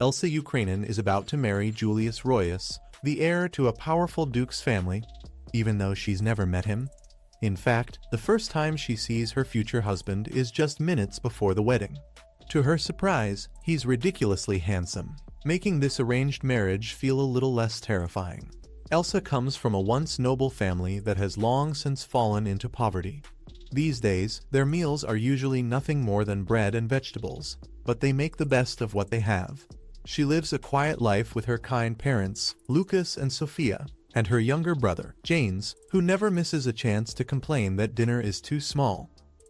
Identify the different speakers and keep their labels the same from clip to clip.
Speaker 1: Elsa Ukrainin is about to marry Julius Royas, the heir to a powerful duke's family, even though she's never met him. In fact, the first time she sees her future husband is just minutes before the wedding. To her surprise, he's ridiculously handsome, making this arranged marriage feel a little less terrifying. Elsa comes from a once noble family that has long since fallen into poverty. These days, their meals are usually nothing more than bread and vegetables, but they make the best of what they have. She lives a quiet life with her kind parents, Lucas and Sophia, and her younger brother, James, who never misses a chance to complain that dinner is too small.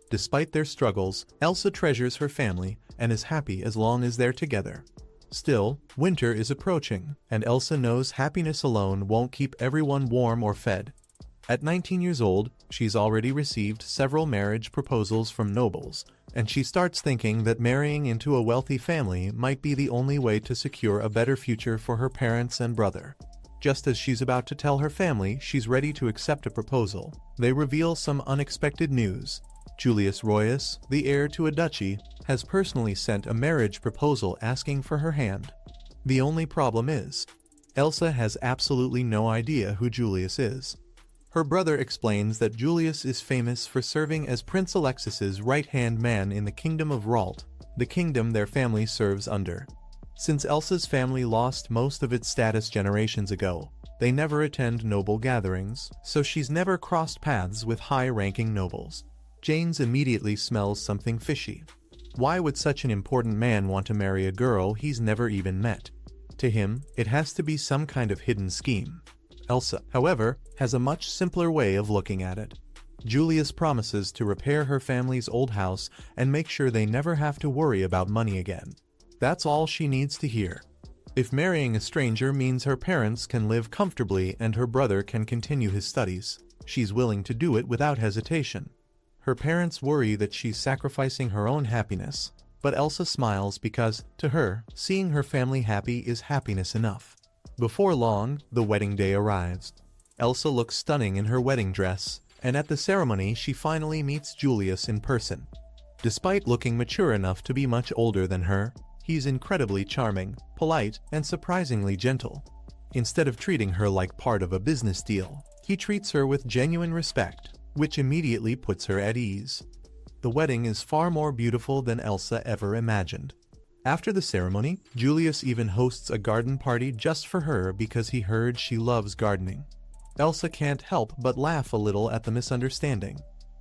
Speaker 1: Despite their struggles, Elsa treasures her family and is happy as long as they're together. Still, winter is approaching, and Elsa knows happiness alone won't keep everyone warm or fed. At 19 years old, she's already received several marriage proposals from nobles, and she starts thinking that marrying into a wealthy family might be the only way to secure a better future for her parents and brother. Just as she's about to tell her family she's ready to accept a proposal, they reveal some unexpected news. Julius Royas, the heir to a duchy, has personally sent a marriage proposal asking for her hand. The only problem is, Elsa has absolutely no idea who Julius is. Her brother explains that Julius is famous for serving as Prince Alexis's right-hand man in the Kingdom of Ralt, the kingdom their family serves under. Since Elsa's family lost most of its status generations ago, they never attend noble gatherings, so she's never crossed paths with high-ranking nobles. James immediately smells something fishy. Why would such an important man want to marry a girl he's never even met? To him, it has to be some kind of hidden scheme. Elsa, however, has a much simpler way of looking at it. Julius promises to repair her family's old house and make sure they never have to worry about money again. That's all she needs to hear. If marrying a stranger means her parents can live comfortably and her brother can continue his studies, she's willing to do it without hesitation. Her parents worry that she's sacrificing her own happiness, but Elsa smiles because, to her, seeing her family happy is happiness enough. Before long, the wedding day arrives. Elsa looks stunning in her wedding dress, and at the ceremony she finally meets Julius in person. Despite looking mature enough to be much older than her, he's incredibly charming, polite, and surprisingly gentle. Instead of treating her like part of a business deal, he treats her with genuine respect, which immediately puts her at ease. The wedding is far more beautiful than Elsa ever imagined. After the ceremony, Julius even hosts a garden party just for her because he heard she loves gardening. Elsa can't help but laugh a little at the misunderstanding.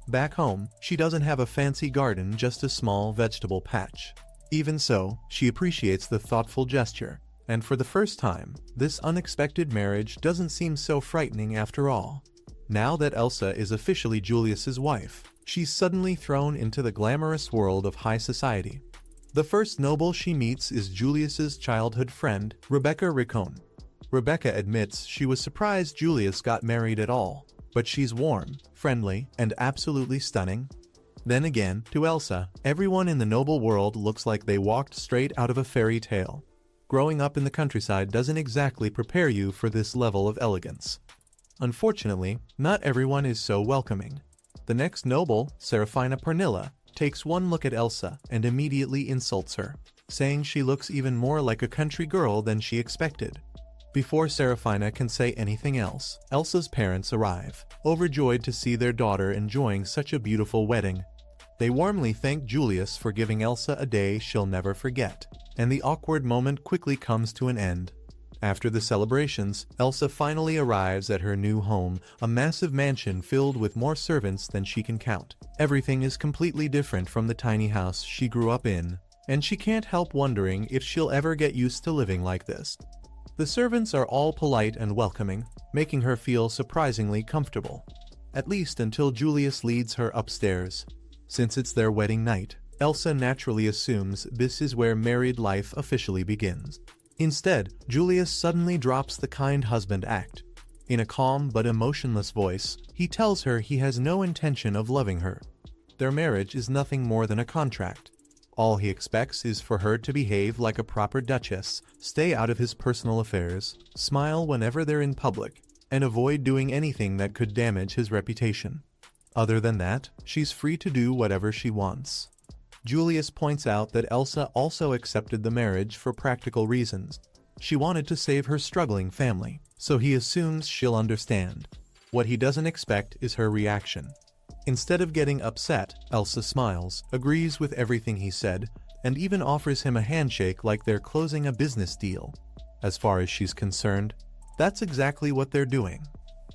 Speaker 1: Back home, she doesn't have a fancy garden, just a small vegetable patch. Even so, she appreciates the thoughtful gesture, and for the first time, this unexpected marriage doesn't seem so frightening after all. Now that Elsa is officially Julius's wife, she's suddenly thrown into the glamorous world of high society. The first noble she meets is Julius's childhood friend, Rebecca Riccone. Rebecca admits she was surprised Julius got married at all, but she's warm, friendly, and absolutely stunning. Then again, to Elsa, everyone in the noble world looks like they walked straight out of a fairy tale. Growing up in the countryside doesn't exactly prepare you for this level of elegance. Unfortunately, not everyone is so welcoming. The next noble, Serafina Pernilla, takes one look at Elsa and immediately insults her, saying she looks even more like a country girl than she expected. Before Serafina can say anything else, Elsa's parents arrive, overjoyed to see their daughter enjoying such a beautiful wedding. They warmly thank Julius for giving Elsa a day she'll never forget, and the awkward moment quickly comes to an end. After the celebrations, Elsa finally arrives at her new home, a massive mansion filled with more servants than she can count. Everything is completely different from the tiny house she grew up in, and she can't help wondering if she'll ever get used to living like this. The servants are all polite and welcoming, making her feel surprisingly comfortable. At least until Julius leads her upstairs. Since it's their wedding night, Elsa naturally assumes this is where married life officially begins. Instead, Julius suddenly drops the kind husband act. In a calm but emotionless voice, he tells her he has no intention of loving her. Their marriage is nothing more than a contract. All he expects is for her to behave like a proper duchess, stay out of his personal affairs, smile whenever they're in public, and avoid doing anything that could damage his reputation. Other than that, she's free to do whatever she wants. Julius points out that Elsa also accepted the marriage for practical reasons. She wanted to save her struggling family, so he assumes she'll understand. What he doesn't expect is her reaction. Instead of getting upset, Elsa smiles, agrees with everything he said, and even offers him a handshake like they're closing a business deal. As far as she's concerned, that's exactly what they're doing.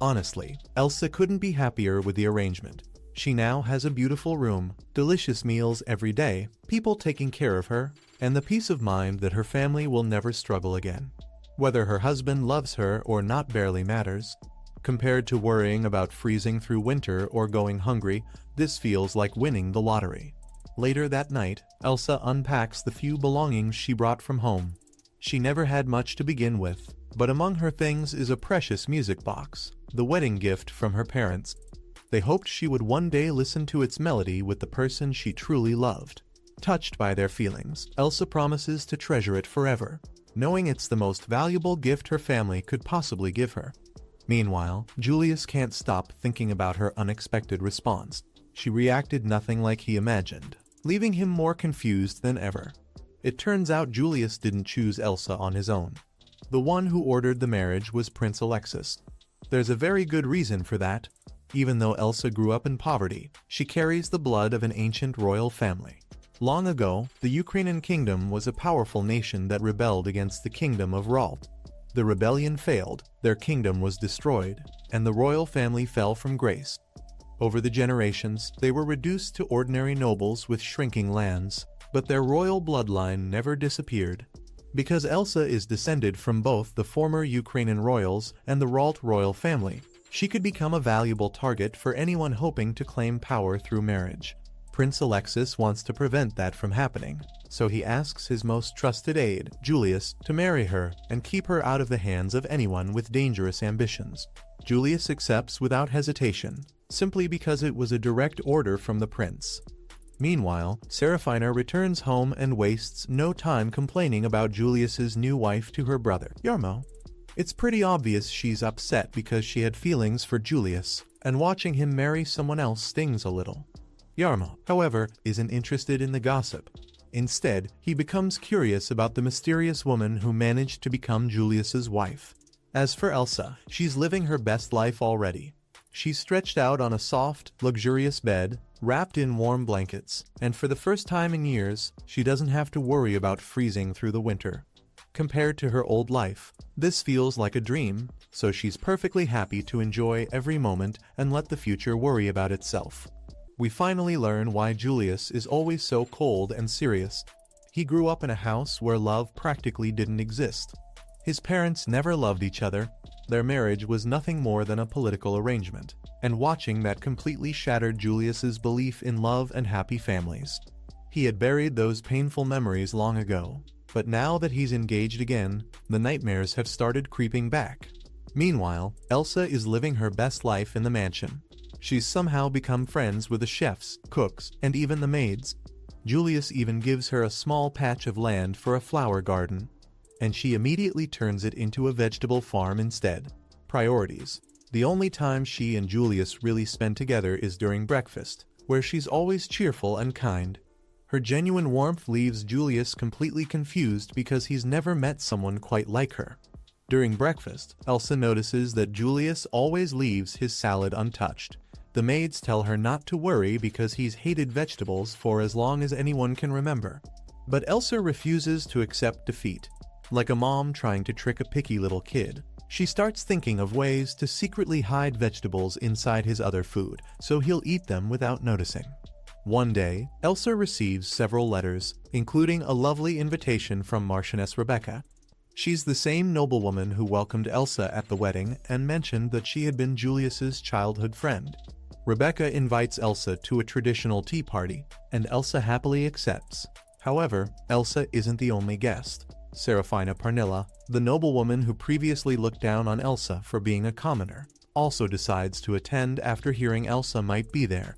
Speaker 1: Honestly, Elsa couldn't be happier with the arrangement. She now has a beautiful room, delicious meals every day, people taking care of her, and the peace of mind that her family will never struggle again. Whether her husband loves her or not barely matters. Compared to worrying about freezing through winter or going hungry, this feels like winning the lottery. Later that night, Elsa unpacks the few belongings she brought from home. She never had much to begin with, but among her things is a precious music box, the wedding gift from her parents. They hoped she would one day listen to its melody with the person she truly loved. Touched by their feelings, Elsa promises to treasure it forever, knowing it's the most valuable gift her family could possibly give her. Meanwhile, Julius can't stop thinking about her unexpected response. She reacted nothing like he imagined, leaving him more confused than ever. It turns out Julius didn't choose Elsa on his own. The one who ordered the marriage was Prince Alexis. There's a very good reason for that. Even though Elsa grew up in poverty, she carries the blood of an ancient royal family. Long ago, the Ukrainian kingdom was a powerful nation that rebelled against the kingdom of Ralt. The rebellion failed, their kingdom was destroyed, and the royal family fell from grace. Over the generations, they were reduced to ordinary nobles with shrinking lands, but their royal bloodline never disappeared. Because Elsa is descended from both the former Ukrainian royals and the Ralt royal family, she could become a valuable target for anyone hoping to claim power through marriage. Prince Alexis wants to prevent that from happening, so he asks his most trusted aide, Julius, to marry her and keep her out of the hands of anyone with dangerous ambitions. Julius accepts without hesitation, simply because it was a direct order from the prince. Meanwhile, Serafina returns home and wastes no time complaining about Julius's new wife to her brother, Yarmo. It's pretty obvious she's upset because she had feelings for Julius, and watching him marry someone else stings a little. Yarmo, however, isn't interested in the gossip. Instead, he becomes curious about the mysterious woman who managed to become Julius's wife. As for Elsa, she's living her best life already. She's stretched out on a soft, luxurious bed, wrapped in warm blankets, and for the first time in years, she doesn't have to worry about freezing through the winter. Compared to her old life, this feels like a dream, so she's perfectly happy to enjoy every moment and let the future worry about itself. We finally learn why Julius is always so cold and serious. He grew up in a house where love practically didn't exist. His parents never loved each other. Their marriage was nothing more than a political arrangement, and watching that completely shattered Julius's belief in love and happy families. He had buried those painful memories long ago, but now that he's engaged again, the nightmares have started creeping back. Meanwhile, Elsa is living her best life in the mansion. She's somehow become friends with the chefs, cooks, and even the maids. Julius even gives her a small patch of land for a flower garden, and she immediately turns it into a vegetable farm instead. Priorities. The only time she and Julius really spend together is during breakfast, where she's always cheerful and kind. Her genuine warmth leaves Julius completely confused because he's never met someone quite like her. During breakfast, Elsa notices that Julius always leaves his salad untouched. The maids tell her not to worry because he's hated vegetables for as long as anyone can remember. But Elsa refuses to accept defeat. Like a mom trying to trick a picky little kid, she starts thinking of ways to secretly hide vegetables inside his other food, so he'll eat them without noticing. One day, Elsa receives several letters, including a lovely invitation from Marchioness Rebecca. She's the same noblewoman who welcomed Elsa at the wedding and mentioned that she had been Julius's childhood friend. Rebecca invites Elsa to a traditional tea party, and Elsa happily accepts. However, Elsa isn't the only guest. Serafina Parnilla, the noblewoman who previously looked down on Elsa for being a commoner, also decides to attend after hearing Elsa might be there.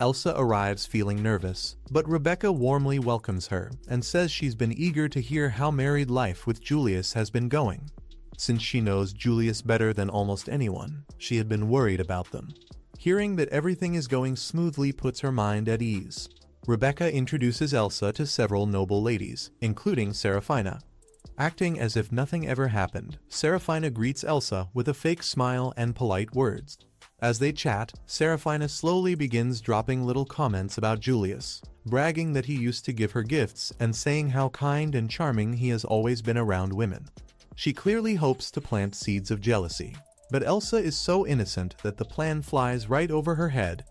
Speaker 1: Elsa arrives feeling nervous, but Rebecca warmly welcomes her and says she's been eager to hear how married life with Julius has been going. Since she knows Julius better than almost anyone, she had been worried about them. Hearing that everything is going smoothly puts her mind at ease. Rebecca introduces Elsa to several noble ladies, including Seraphina. Acting as if nothing ever happened, Seraphina greets Elsa with a fake smile and polite words. As they chat, Seraphina slowly begins dropping little comments about Julius, bragging that he used to give her gifts and saying how kind and charming he has always been around women. She clearly hopes to plant seeds of jealousy, but Elsa is so innocent that the plan flies right over her head.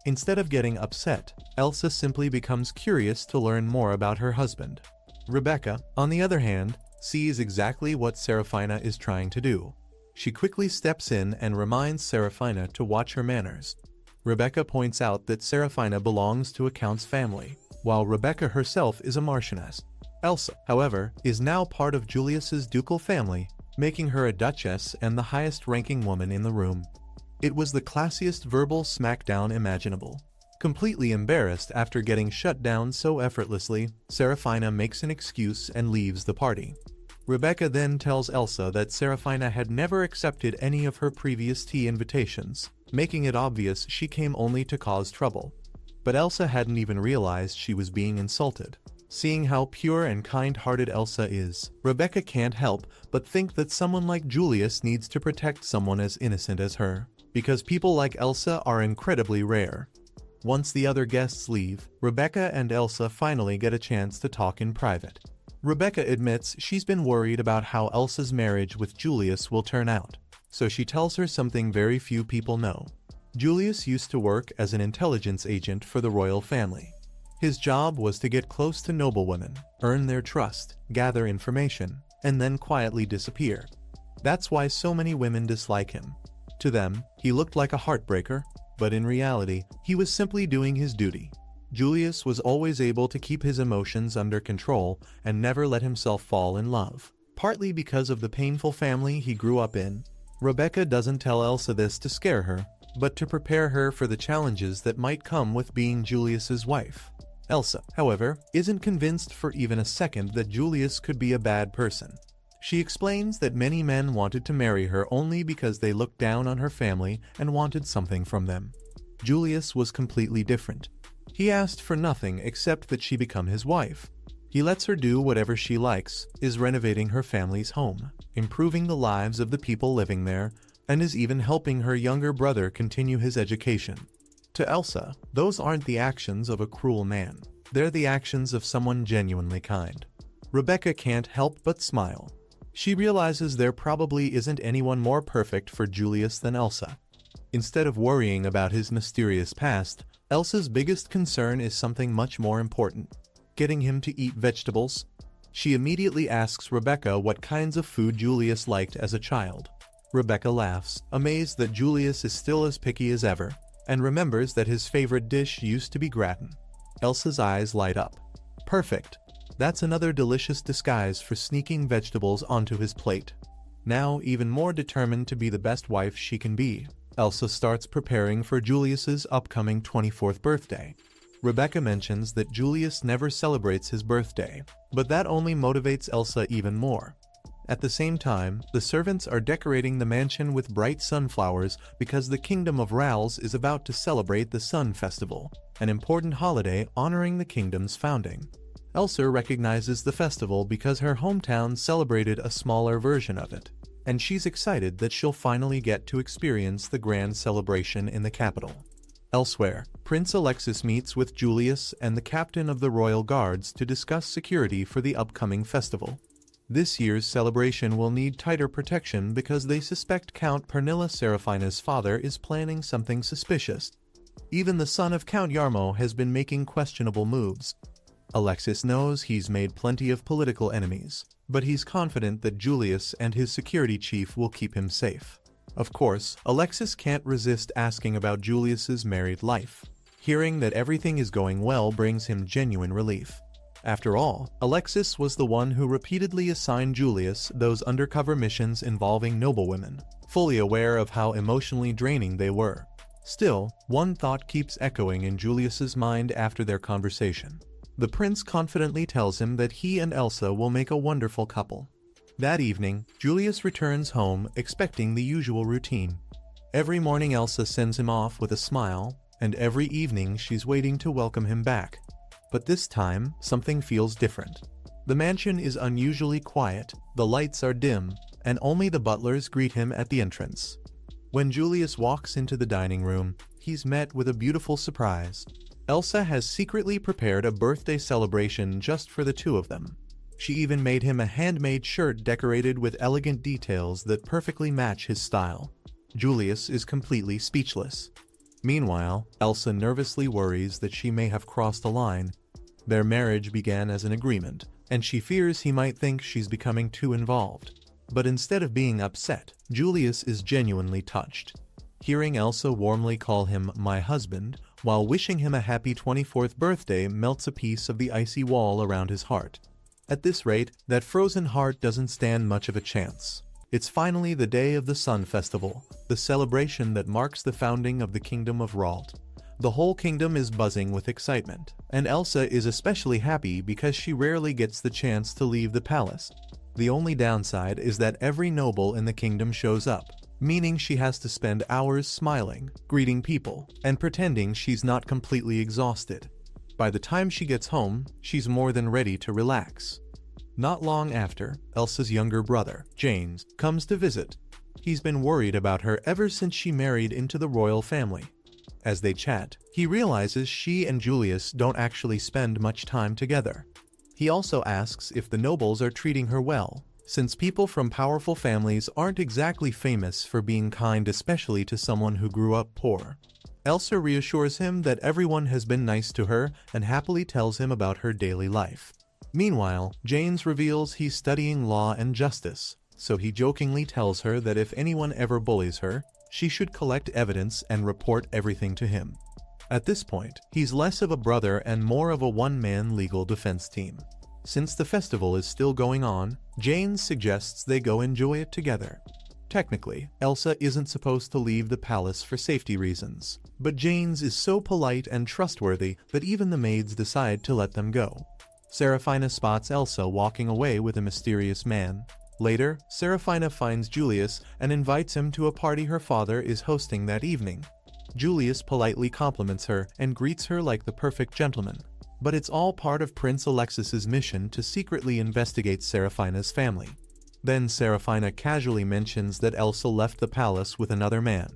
Speaker 1: Instead of getting upset, Elsa simply becomes curious to learn more about her husband. Rebecca, on the other hand, sees exactly what Seraphina is trying to do. She quickly steps in and reminds Seraphina to watch her manners. Rebecca points out that Seraphina belongs to a count's family, while Rebecca herself is a marchioness. Elsa, however, is now part of Julius's ducal family, making her a duchess and the highest-ranking woman in the room. It was the classiest verbal smackdown imaginable. Completely embarrassed after getting shut down so effortlessly, Seraphina makes an excuse and leaves the party. Rebecca then tells Elsa that Seraphina had never accepted any of her previous tea invitations, making it obvious she came only to cause trouble. But Elsa hadn't even realized she was being insulted. Seeing how pure and kind-hearted Elsa is, Rebecca can't help but think that someone like Julius needs to protect someone as innocent as her, because people like Elsa are incredibly rare. Once the other guests leave, Rebecca and Elsa finally get a chance to talk in private. Rebecca admits she's been worried about how Elsa's marriage with Julius will turn out, so she tells her something very few people know. Julius used to work as an intelligence agent for the royal family. His job was to get close to noblewomen, earn their trust, gather information, and then quietly disappear. That's why so many women dislike him. To them, he looked like a heartbreaker, but in reality, he was simply doing his duty. Julius was always able to keep his emotions under control and never let himself fall in love. Partly because of the painful family he grew up in, Rebecca doesn't tell Elsa this to scare her, but to prepare her for the challenges that might come with being Julius's wife. Elsa, however, isn't convinced for even a second that Julius could be a bad person. She explains that many men wanted to marry her only because they looked down on her family and wanted something from them. Julius was completely different. He asked for nothing except that she become his wife. He lets her do whatever she likes, is renovating her family's home, improving the lives of the people living there, and is even helping her younger brother continue his education. To Elsa, those aren't the actions of a cruel man. They're the actions of someone genuinely kind. Rebecca can't help but smile. She realizes there probably isn't anyone more perfect for Julius than Elsa. Instead of worrying about his mysterious past, Elsa's biggest concern is something much more important: getting him to eat vegetables. She immediately asks Rebecca what kinds of food Julius liked as a child. Rebecca laughs, amazed that Julius is still as picky as ever, and remembers that his favorite dish used to be gratin. Elsa's eyes light up. Perfect. That's another delicious disguise for sneaking vegetables onto his plate. Now even more determined to be the best wife she can be, Elsa starts preparing for Julius's upcoming 24th birthday. Rebecca mentions that Julius never celebrates his birthday, but that only motivates Elsa even more. At the same time, the servants are decorating the mansion with bright sunflowers because the Kingdom of Rals is about to celebrate the Sun Festival, an important holiday honoring the kingdom's founding. Elsa recognizes the festival because her hometown celebrated a smaller version of it, and she's excited that she'll finally get to experience the grand celebration in the capital. Elsewhere, Prince Alexis meets with Julius and the captain of the royal guards to discuss security for the upcoming festival. This year's celebration will need tighter protection because they suspect Count Pernilla Seraphina's father is planning something suspicious. Even the son of Count Yarmo has been making questionable moves. Alexis knows he's made plenty of political enemies, but he's confident that Julius and his security chief will keep him safe. Of course, Alexis can't resist asking about Julius's married life. Hearing that everything is going well brings him genuine relief. After all, Alexis was the one who repeatedly assigned Julius those undercover missions involving noblewomen, fully aware of how emotionally draining they were. Still, one thought keeps echoing in Julius's mind after their conversation. The prince confidently tells him that he and Elsa will make a wonderful couple. That evening, Julius returns home expecting the usual routine. Every morning Elsa sends him off with a smile, and every evening she's waiting to welcome him back. But this time, something feels different. The mansion is unusually quiet, the lights are dim, and only the butlers greet him at the entrance. When Julius walks into the dining room, he's met with a beautiful surprise. Elsa has secretly prepared a birthday celebration just for the two of them. She even made him a handmade shirt decorated with elegant details that perfectly match his style. Julius is completely speechless. Meanwhile, Elsa nervously worries that she may have crossed a line. Their marriage began as an agreement, and she fears he might think she's becoming too involved. But instead of being upset, Julius is genuinely touched. Hearing Elsa warmly call him "my husband," while wishing him a happy 24th birthday melts a piece of the icy wall around his heart. At this rate, that frozen heart doesn't stand much of a chance. It's finally the day of the Sun Festival, the celebration that marks the founding of the Kingdom of Ralt. The whole kingdom is buzzing with excitement, and Elsa is especially happy because she rarely gets the chance to leave the palace. The only downside is that every noble in the kingdom shows up, meaning she has to spend hours smiling, greeting people, and pretending she's not completely exhausted. By the time she gets home, she's more than ready to relax. Not long after, Elsa's younger brother, James, comes to visit. He's been worried about her ever since she married into the royal family. As they chat, he realizes she and Julius don't actually spend much time together. He also asks if the nobles are treating her well, since people from powerful families aren't exactly famous for being kind, especially to someone who grew up poor. Elsa reassures him that everyone has been nice to her and happily tells him about her daily life. Meanwhile, James reveals he's studying law and justice, so he jokingly tells her that if anyone ever bullies her, she should collect evidence and report everything to him. At this point, he's less of a brother and more of a one-man legal defense team. Since the festival is still going on, James suggests they go enjoy it together. Technically, Elsa isn't supposed to leave the palace for safety reasons, but James is so polite and trustworthy that even the maids decide to let them go. Seraphina spots Elsa walking away with a mysterious man. Later, Seraphina finds Julius and invites him to a party her father is hosting that evening. Julius politely compliments her and greets her like the perfect gentleman. But it's all part of Prince Alexis's mission to secretly investigate Seraphina's family. Then Seraphina casually mentions that Elsa left the palace with another man.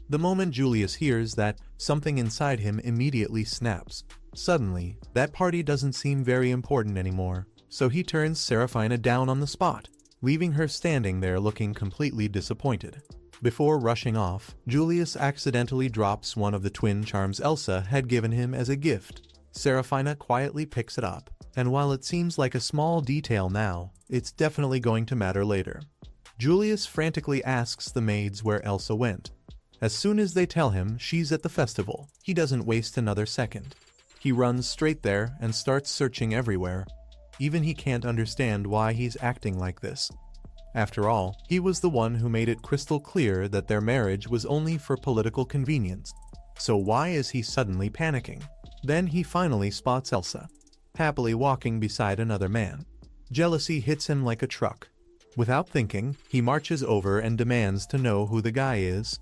Speaker 1: The moment Julius hears that, something inside him immediately snaps. Suddenly, that party doesn't seem very important anymore, so he turns Seraphina down on the spot, leaving her standing there looking completely disappointed. Before rushing off, Julius accidentally drops one of the twin charms Elsa had given him as a gift. Seraphina quietly picks it up, and while it seems like a small detail now, it's definitely going to matter later. Julius frantically asks the maids where Elsa went. As soon as they tell him she's at the festival, he doesn't waste another second. He runs straight there and starts searching everywhere. Even he can't understand why he's acting like this. After all, he was the one who made it crystal clear that their marriage was only for political convenience. So why is he suddenly panicking? Then he finally spots Elsa, happily walking beside another man. Jealousy hits him like a truck. Without thinking, he marches over and demands to know who the guy is.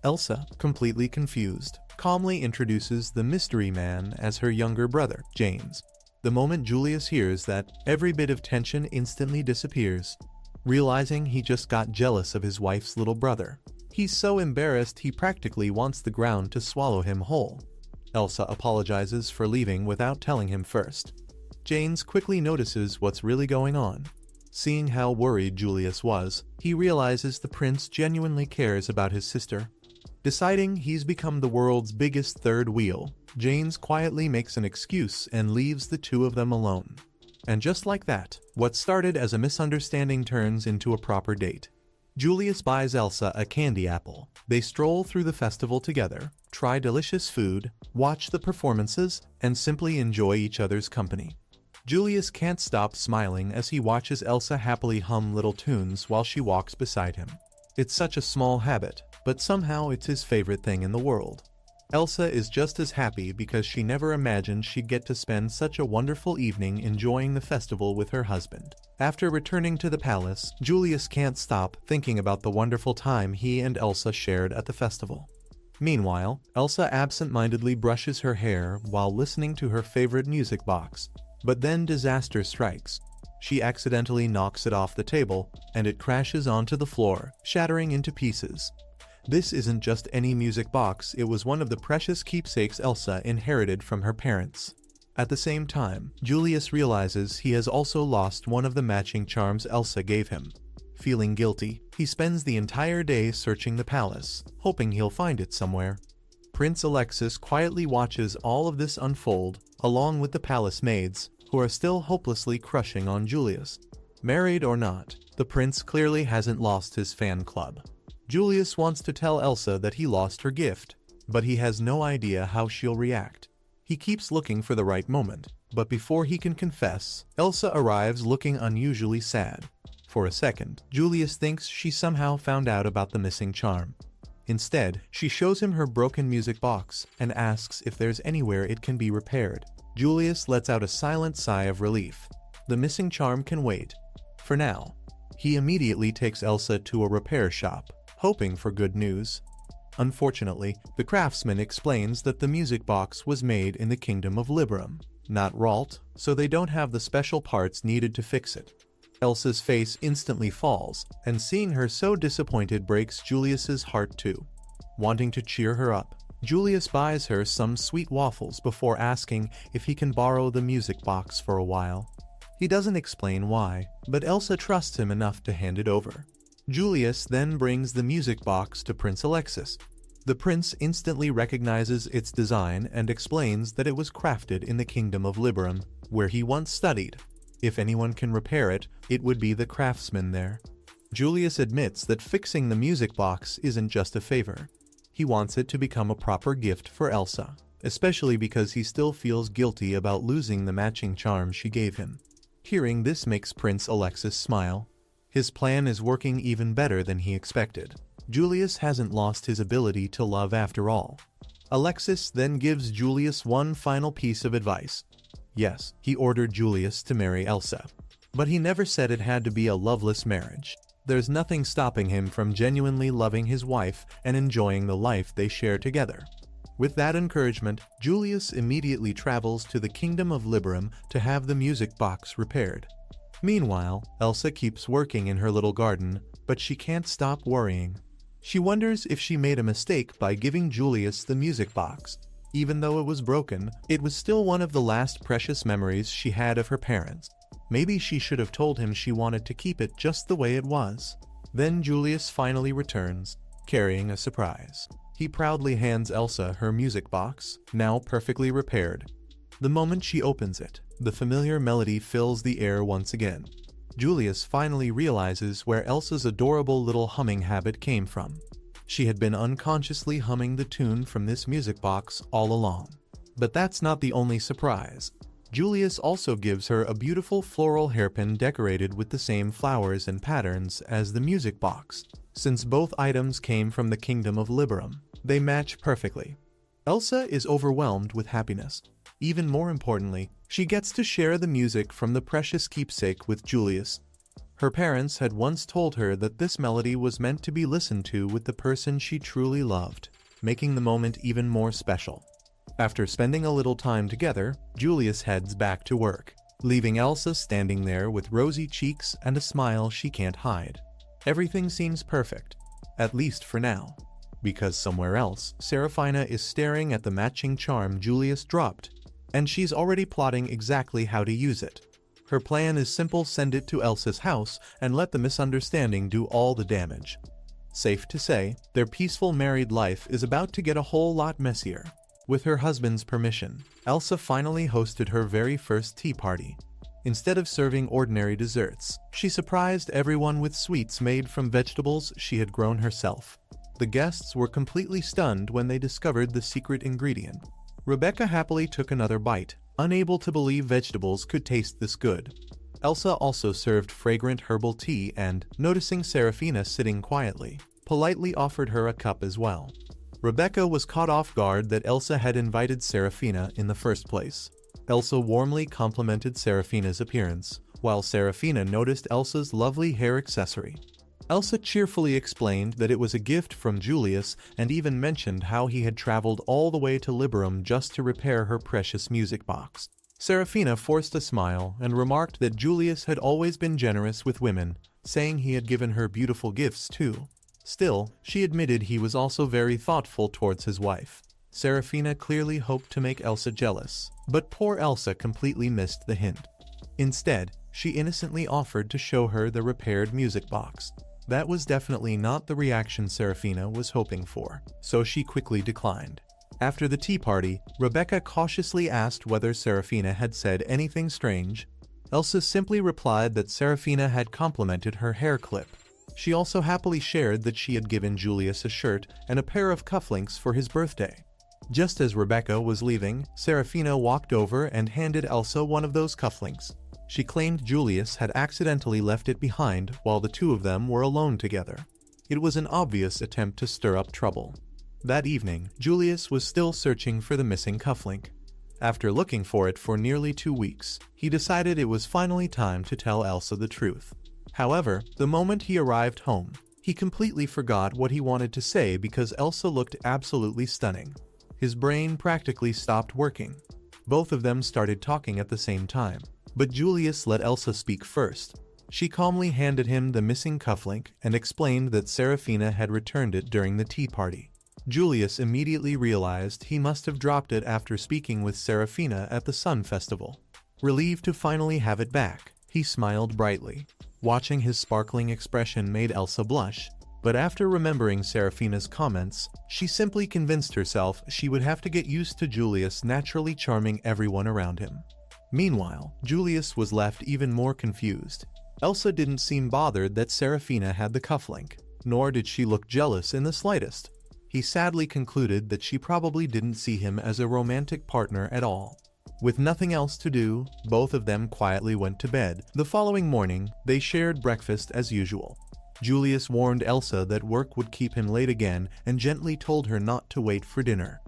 Speaker 1: Elsa, completely confused, calmly introduces the mystery man as her younger brother, James. The moment Julius hears that, every bit of tension instantly disappears. Realizing he just got jealous of his wife's little brother, he's so embarrassed he practically wants the ground to swallow him whole. Elsa apologizes for leaving without telling him first. James quickly notices what's really going on. Seeing how worried Julius was, he realizes the prince genuinely cares about his sister. Deciding he's become the world's biggest third wheel, James quietly makes an excuse and leaves the two of them alone. And just like that, what started as a misunderstanding turns into a proper date. Julius buys Elsa a candy apple. They stroll through the festival together, try delicious food, watch the performances, and simply enjoy each other's company. Julius can't stop smiling as he watches Elsa happily hum little tunes while she walks beside him. It's such a small habit, but somehow it's his favorite thing in the world. Elsa is just as happy because she never imagined she'd get to spend such a wonderful evening enjoying the festival with her husband. After returning to the palace, Julius can't stop thinking about the wonderful time he and Elsa shared at the festival. Meanwhile, Elsa absent-mindedly brushes her hair while listening to her favorite music box. But then disaster strikes. She accidentally knocks it off the table, and it crashes onto the floor, shattering into pieces. This isn't just any music box, it was one of the precious keepsakes Elsa inherited from her parents. At the same time, Julius realizes he has also lost one of the matching charms Elsa gave him. Feeling guilty, he spends the entire day searching the palace, hoping he'll find it somewhere. Prince Alexis quietly watches all of this unfold, along with the palace maids, who are still hopelessly crushing on Julius. Married or not, the prince clearly hasn't lost his fan club. Julius wants to tell Elsa that he lost her gift, but he has no idea how she'll react. He keeps looking for the right moment, but before he can confess, Elsa arrives looking unusually sad. For a second, Julius thinks she somehow found out about the missing charm. Instead, she shows him her broken music box and asks if there's anywhere it can be repaired. Julius lets out a silent sigh of relief. The missing charm can wait. For now. He immediately takes Elsa to a repair shop, hoping for good news. Unfortunately, the craftsman explains that the music box was made in the Kingdom of Liberum, not Ralt, so they don't have the special parts needed to fix it. Elsa's face instantly falls, and seeing her so disappointed breaks Julius's heart too. Wanting to cheer her up, Julius buys her some sweet waffles before asking if he can borrow the music box for a while. He doesn't explain why, but Elsa trusts him enough to hand it over. Julius then brings the music box to Prince Alexis. The prince instantly recognizes its design and explains that it was crafted in the Kingdom of Liberum, where he once studied. If anyone can repair it, it would be the craftsman there. Julius admits that fixing the music box isn't just a favor. He wants it to become a proper gift for Elsa, especially because he still feels guilty about losing the matching charm she gave him. Hearing this makes Prince Alexis smile. His plan is working even better than he expected. Julius hasn't lost his ability to love after all. Alexis then gives Julius one final piece of advice. Yes, he ordered Julius to marry Elsa. But he never said it had to be a loveless marriage. There's nothing stopping him from genuinely loving his wife and enjoying the life they share together. With that encouragement, Julius immediately travels to the Kingdom of Liberum to have the music box repaired. Meanwhile, Elsa keeps working in her little garden, but she can't stop worrying. She wonders if she made a mistake by giving Julius the music box. Even though it was broken, it was still one of the last precious memories she had of her parents. Maybe she should have told him she wanted to keep it just the way it was. Then Julius finally returns, carrying a surprise. He proudly hands Elsa her music box, now perfectly repaired. The moment she opens it, the familiar melody fills the air once again. Julius finally realizes where Elsa's adorable little humming habit came from. She had been unconsciously humming the tune from this music box all along. But that's not the only surprise. Julius also gives her a beautiful floral hairpin decorated with the same flowers and patterns as the music box. Since both items came from the Kingdom of Liberum, they match perfectly. Elsa is overwhelmed with happiness. Even more importantly, she gets to share the music from the precious keepsake with Julius. Her parents had once told her that this melody was meant to be listened to with the person she truly loved, making the moment even more special. After spending a little time together, Julius heads back to work, leaving Elsa standing there with rosy cheeks and a smile she can't hide. Everything seems perfect, at least for now, because somewhere else, Serafina is staring at the matching charm Julius dropped, and she's already plotting exactly how to use it. Her plan is simple: send it to Elsa's house and let the misunderstanding do all the damage. Safe to say, their peaceful married life is about to get a whole lot messier. With her husband's permission, Elsa finally hosted her very first tea party. Instead of serving ordinary desserts, she surprised everyone with sweets made from vegetables she had grown herself. The guests were completely stunned when they discovered the secret ingredient. Rebecca happily took another bite, unable to believe vegetables could taste this good. Elsa also served fragrant herbal tea and, noticing Serafina sitting quietly, politely offered her a cup as well. Rebecca was caught off guard that Elsa had invited Serafina in the first place. Elsa warmly complimented Serafina's appearance, while Serafina noticed Elsa's lovely hair accessory. Elsa cheerfully explained that it was a gift from Julius and even mentioned how he had traveled all the way to Liberum just to repair her precious music box. Serafina forced a smile and remarked that Julius had always been generous with women, saying he had given her beautiful gifts too. Still, she admitted he was also very thoughtful towards his wife. Serafina clearly hoped to make Elsa jealous, but poor Elsa completely missed the hint. Instead, she innocently offered to show her the repaired music box. That was definitely not the reaction Serafina was hoping for, so she quickly declined. After the tea party, Rebecca cautiously asked whether Serafina had said anything strange. Elsa simply replied that Serafina had complimented her hair clip. She also happily shared that she had given Julius a shirt and a pair of cufflinks for his birthday. Just as Rebecca was leaving, Serafina walked over and handed Elsa one of those cufflinks. She claimed Julius had accidentally left it behind while the two of them were alone together. It was an obvious attempt to stir up trouble. That evening, Julius was still searching for the missing cufflink. After looking for it for nearly 2 weeks, he decided it was finally time to tell Elsa the truth. However, the moment he arrived home, he completely forgot what he wanted to say because Elsa looked absolutely stunning. His brain practically stopped working. Both of them started talking at the same time, but Julius let Elsa speak first. She calmly handed him the missing cufflink and explained that Serafina had returned it during the tea party. Julius immediately realized he must have dropped it after speaking with Serafina at the Sun Festival. Relieved to finally have it back, he smiled brightly. Watching his sparkling expression made Elsa blush, but after remembering Serafina's comments, she simply convinced herself she would have to get used to Julius naturally charming everyone around him. Meanwhile, Julius was left even more confused. Elsa didn't seem bothered that Serafina had the cufflink, nor did she look jealous in the slightest. He sadly concluded that she probably didn't see him as a romantic partner at all. With nothing else to do, both of them quietly went to bed. The following morning, they shared breakfast as usual. Julius warned Elsa that work would keep him late again and gently told her not to wait for dinner.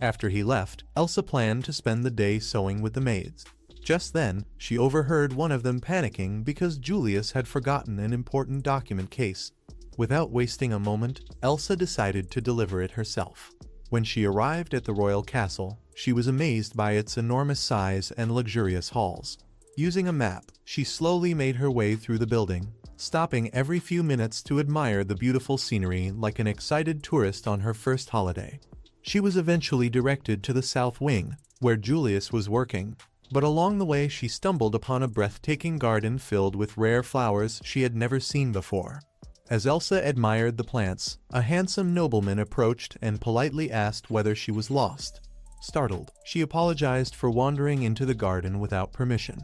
Speaker 1: After he left, Elsa planned to spend the day sewing with the maids. Just then, she overheard one of them panicking because Julius had forgotten an important document case. Without wasting a moment, Elsa decided to deliver it herself. When she arrived at the royal castle, she was amazed by its enormous size and luxurious halls. Using a map, she slowly made her way through the building, stopping every few minutes to admire the beautiful scenery like an excited tourist on her first holiday. She was eventually directed to the south wing, where Julius was working, but along the way she stumbled upon a breathtaking garden filled with rare flowers she had never seen before. As Elsa admired the plants, a handsome nobleman approached and politely asked whether she was lost. Startled, she apologized for wandering into the garden without permission.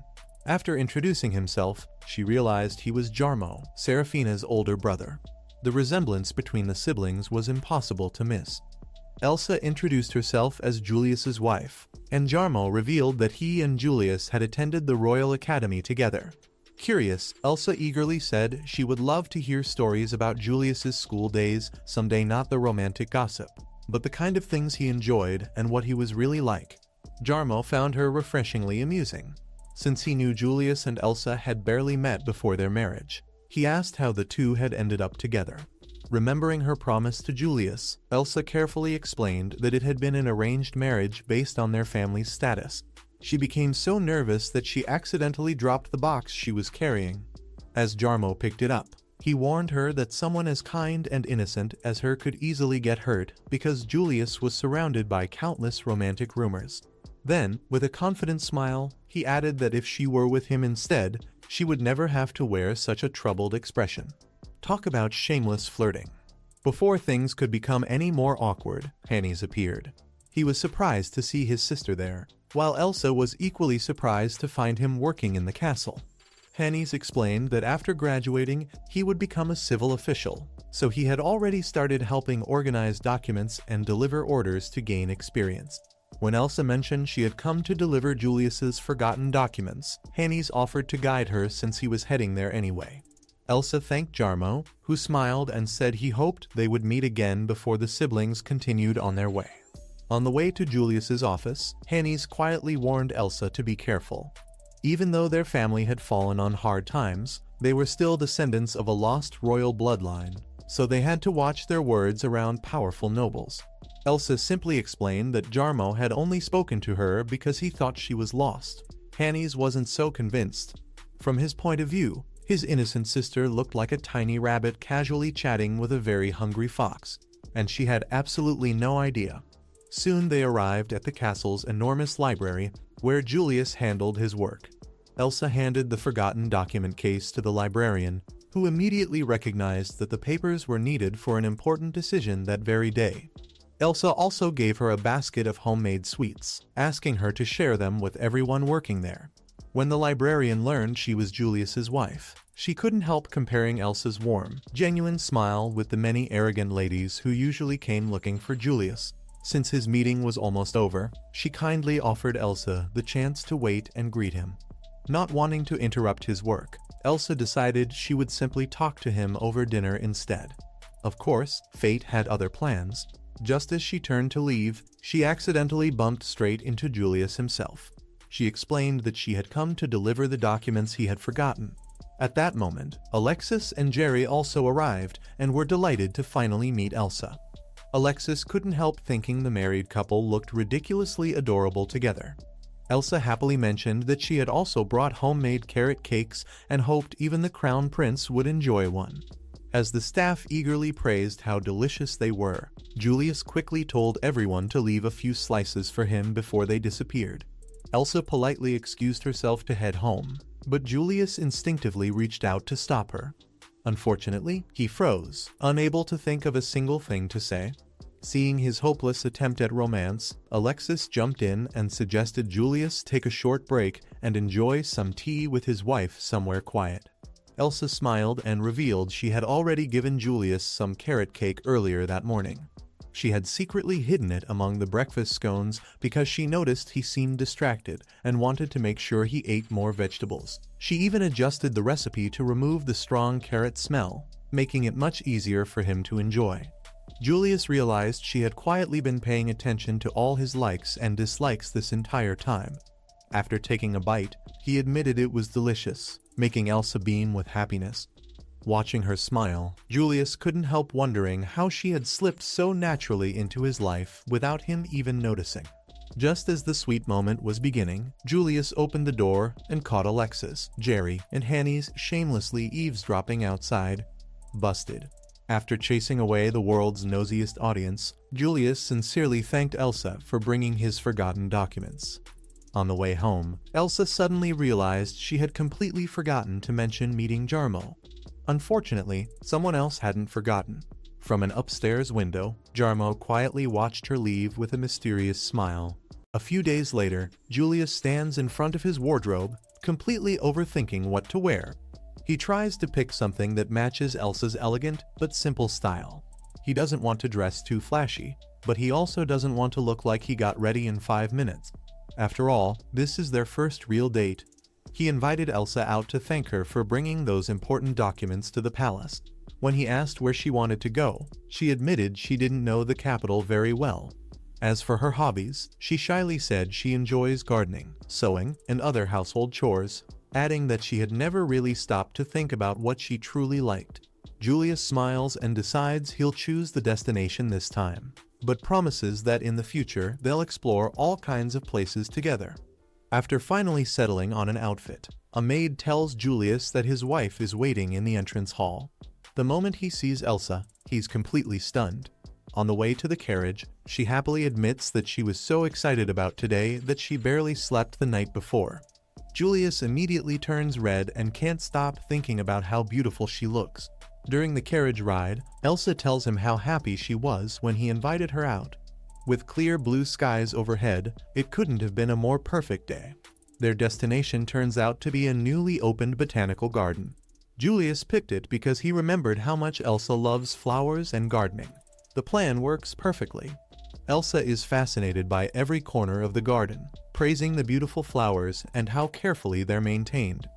Speaker 1: After introducing himself, she realized he was Jarmo, Serafina's older brother. The resemblance between the siblings was impossible to miss. Elsa introduced herself as Julius's wife, and Jarmo revealed that he and Julius had attended the Royal Academy together. Curious, Elsa eagerly said she would love to hear stories about Julius's school days someday, not the romantic gossip, but the kind of things he enjoyed and what he was really like. Jarmo found her refreshingly amusing. Since he knew Julius and Elsa had barely met before their marriage, he asked how the two had ended up together. Remembering her promise to Julius, Elsa carefully explained that it had been an arranged marriage based on their family's status. She became so nervous that she accidentally dropped the box she was carrying. As Jarmo picked it up, he warned her that someone as kind and innocent as her could easily get hurt because Julius was surrounded by countless romantic rumors. Then, with a confident smile, he added that if she were with him instead, she would never have to wear such a troubled expression. Talk about shameless flirting. Before things could become any more awkward, Hannes appeared. He was surprised to see his sister there, while Elsa was equally surprised to find him working in the castle. Hannes explained that after graduating, he would become a civil official, so he had already started helping organize documents and deliver orders to gain experience. When Elsa mentioned she had come to deliver Julius's forgotten documents, Hannes offered to guide her since he was heading there anyway. Elsa thanked Jarmo, who smiled and said he hoped they would meet again before the siblings continued on their way. On the way to Julius's office, Hannes quietly warned Elsa to be careful. Even though their family had fallen on hard times, They were still descendants of a lost royal bloodline, so they had to watch their words around powerful nobles. Elsa simply explained that Jarmo had only spoken to her because he thought she was lost. Hannes wasn't so convinced. From his point of view, his innocent sister looked like a tiny rabbit casually chatting with a very hungry fox, and she had absolutely no idea. Soon they arrived at the castle's enormous library, where Julius handled his work. Elsa handed the forgotten document case to the librarian, who immediately recognized that the papers were needed for an important decision that very day. Elsa also gave her a basket of homemade sweets, asking her to share them with everyone working there. When the librarian learned she was Julius's wife, she couldn't help comparing Elsa's warm, genuine smile with the many arrogant ladies who usually came looking for Julius. Since his meeting was almost over, she kindly offered Elsa the chance to wait and greet him. Not wanting to interrupt his work, Elsa decided she would simply talk to him over dinner instead. Of course, fate had other plans. Just as she turned to leave, she accidentally bumped straight into Julius himself. She explained that she had come to deliver the documents he had forgotten. At that moment, Alexis and Jerry also arrived and were delighted to finally meet Elsa. Alexis couldn't help thinking the married couple looked ridiculously adorable together. Elsa happily mentioned that she had also brought homemade carrot cakes and hoped even the crown prince would enjoy one. As the staff eagerly praised how delicious they were, Julius quickly told everyone to leave a few slices for him before they disappeared. Elsa politely excused herself to head home, but Julius instinctively reached out to stop her. Unfortunately, he froze, unable to think of a single thing to say. Seeing his hopeless attempt at romance, Alexis jumped in and suggested Julius take a short break and enjoy some tea with his wife somewhere quiet. Elsa smiled and revealed she had already given Julius some carrot cake earlier that morning. She had secretly hidden it among the breakfast scones because she noticed he seemed distracted and wanted to make sure he ate more vegetables. She even adjusted the recipe to remove the strong carrot smell, making it much easier for him to enjoy. Julius realized she had quietly been paying attention to all his likes and dislikes this entire time. After taking a bite, he admitted it was delicious, making Elsa beam with happiness. Watching her smile, Julius couldn't help wondering how she had slipped so naturally into his life without him even noticing. Just as the sweet moment was beginning, Julius opened the door and caught Alexis, Jerry, and Hannes shamelessly eavesdropping outside. Busted. After chasing away the world's nosiest audience, Julius sincerely thanked Elsa for bringing his forgotten documents. On the way home, Elsa suddenly realized she had completely forgotten to mention meeting Jarmo. Unfortunately, someone else hadn't forgotten. From an upstairs window, Jarmo quietly watched her leave with a mysterious smile. A few days later, Julius stands in front of his wardrobe, completely overthinking what to wear. He tries to pick something that matches Elsa's elegant but simple style. He doesn't want to dress too flashy, but he also doesn't want to look like he got ready in 5 minutes. After all, this is their first real date. He invited Elsa out to thank her for bringing those important documents to the palace. When he asked where she wanted to go, she admitted she didn't know the capital very well. As for her hobbies, she shyly said she enjoys gardening, sewing, and other household chores, adding that she had never really stopped to think about what she truly liked. Julius smiles and decides he'll choose the destination this time, but promises that in the future they'll explore all kinds of places together. After finally settling on an outfit, a maid tells Julius that his wife is waiting in the entrance hall. The moment he sees Elsa, he's completely stunned. On the way to the carriage, she happily admits that she was so excited about today that she barely slept the night before. Julius immediately turns red and can't stop thinking about how beautiful she looks. During the carriage ride, Elsa tells him how happy she was when he invited her out. With clear blue skies overhead, it couldn't have been a more perfect day. Their destination turns out to be a newly opened botanical garden. Julius picked it because he remembered how much Elsa loves flowers and gardening. The plan works perfectly. Elsa is fascinated by every corner of the garden, praising the beautiful flowers and how carefully they're maintained.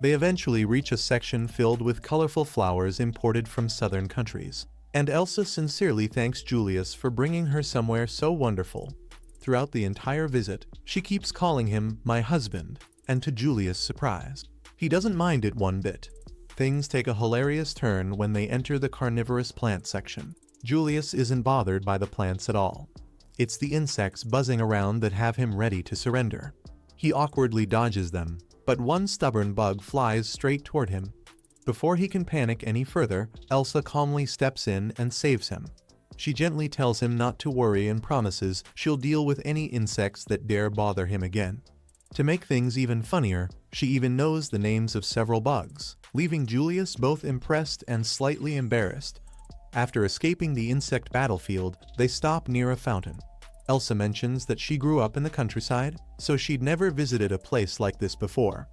Speaker 1: They eventually reach a section filled with colorful flowers imported from southern countries, and Elsa sincerely thanks Julius for bringing her somewhere so wonderful. Throughout the entire visit, she keeps calling him "my husband," and to Julius' surprise, he doesn't mind it one bit. Things take a hilarious turn when they enter the carnivorous plant section. Julius isn't bothered by the plants at all. It's the insects buzzing around that have him ready to surrender. He awkwardly dodges them, but one stubborn bug flies straight toward him. Before he can panic any further, Elsa calmly steps in and saves him. She gently tells him not to worry and promises she'll deal with any insects that dare bother him again. To make things even funnier, she even knows the names of several bugs, leaving Julius both impressed and slightly embarrassed. After escaping the insect battlefield, they stop near a fountain. Elsa mentions that she grew up in the countryside, so she'd never visited a place like this before.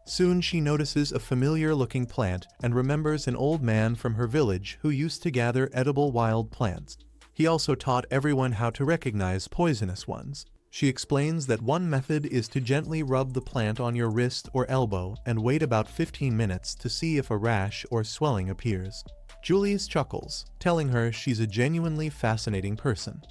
Speaker 1: Soon she notices a familiar-looking plant and remembers an old man from her village who used to gather edible wild plants. He also taught everyone how to recognize poisonous ones. She explains that one method is to gently rub the plant on your wrist or elbow and wait about 15 minutes to see if a rash or swelling appears. Julius chuckles, telling her she's a genuinely fascinating person.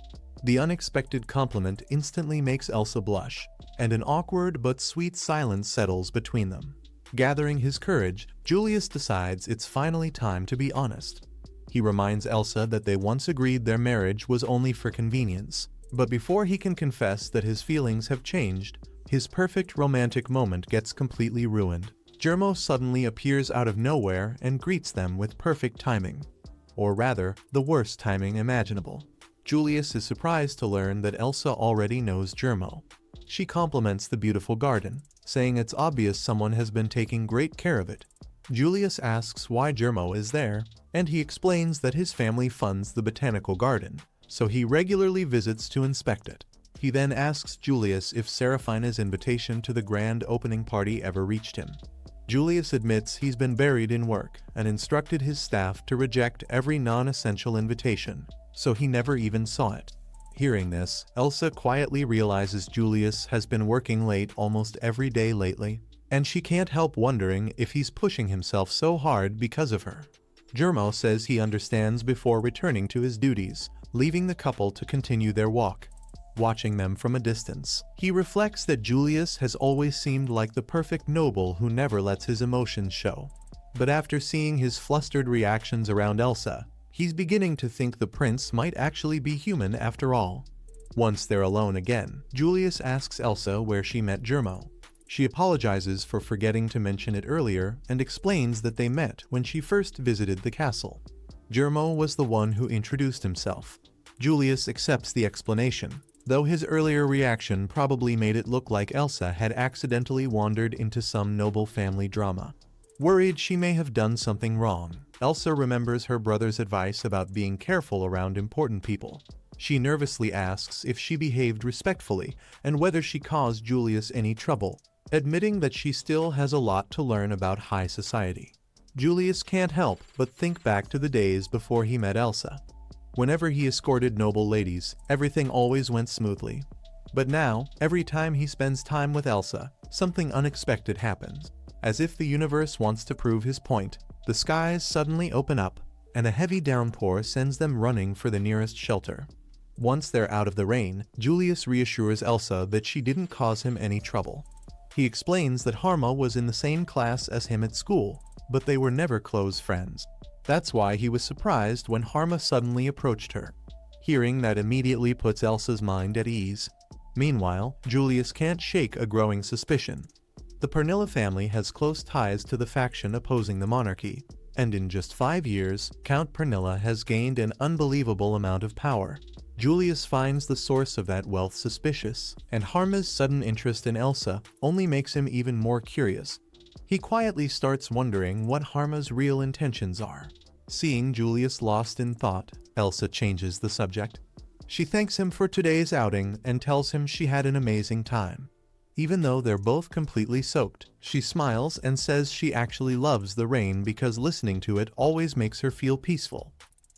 Speaker 1: The unexpected compliment instantly makes Elsa blush, and an awkward but sweet silence settles between them. Gathering his courage, Julius decides it's finally time to be honest. He reminds Elsa that they once agreed their marriage was only for convenience, but before he can confess that his feelings have changed, his perfect romantic moment gets completely ruined. Germo suddenly appears out of nowhere and greets them with perfect timing. Or rather, the worst timing imaginable. Julius is surprised to learn that Elsa already knows Germo. She compliments the beautiful garden, saying it's obvious someone has been taking great care of it. Julius asks why Germo is there, and he explains that his family funds the botanical garden, so he regularly visits to inspect it. He then asks Julius if Seraphina's invitation to the grand opening party ever reached him. Julius admits he's been buried in work and instructed his staff to reject every non-essential invitation, so he never even saw it. Hearing this, Elsa quietly realizes Julius has been working late almost every day lately, and she can't help wondering if he's pushing himself so hard because of her. Germo says he understands before returning to his duties, leaving the couple to continue their walk. Watching them from a distance, he reflects that Julius has always seemed like the perfect noble who never lets his emotions show. But after seeing his flustered reactions around Elsa, he's beginning to think the prince might actually be human after all. Once they're alone again, Julius asks Elsa where she met Germo. She apologizes for forgetting to mention it earlier and explains that they met when she first visited the castle. Germo was the one who introduced himself. Julius accepts the explanation, though his earlier reaction probably made it look like Elsa had accidentally wandered into some noble family drama. Worried she may have done something wrong, Elsa remembers her brother's advice about being careful around important people. She nervously asks if she behaved respectfully and whether she caused Julius any trouble, admitting that she still has a lot to learn about high society. Julius can't help but think back to the days before he met Elsa. Whenever he escorted noble ladies, everything always went smoothly. But now, every time he spends time with Elsa, something unexpected happens. As if the universe wants to prove his point, the skies suddenly open up, and a heavy downpour sends them running for the nearest shelter. Once they're out of the rain, Julius reassures Elsa that she didn't cause him any trouble. He explains that Harma was in the same class as him at school, but they were never close friends. That's why he was surprised when Harma suddenly approached her. Hearing that immediately puts Elsa's mind at ease. Meanwhile, Julius can't shake a growing suspicion. The Pernilla family has close ties to the faction opposing the monarchy, and in just 5 years, Count Pernilla has gained an unbelievable amount of power. Julius finds the source of that wealth suspicious, and Harma's sudden interest in Elsa only makes him even more curious. He quietly starts wondering what Harma's real intentions are. Seeing Julius lost in thought, Elsa changes the subject. She thanks him for today's outing and tells him she had an amazing time. Even though they're both completely soaked, she smiles and says she actually loves the rain because listening to it always makes her feel peaceful.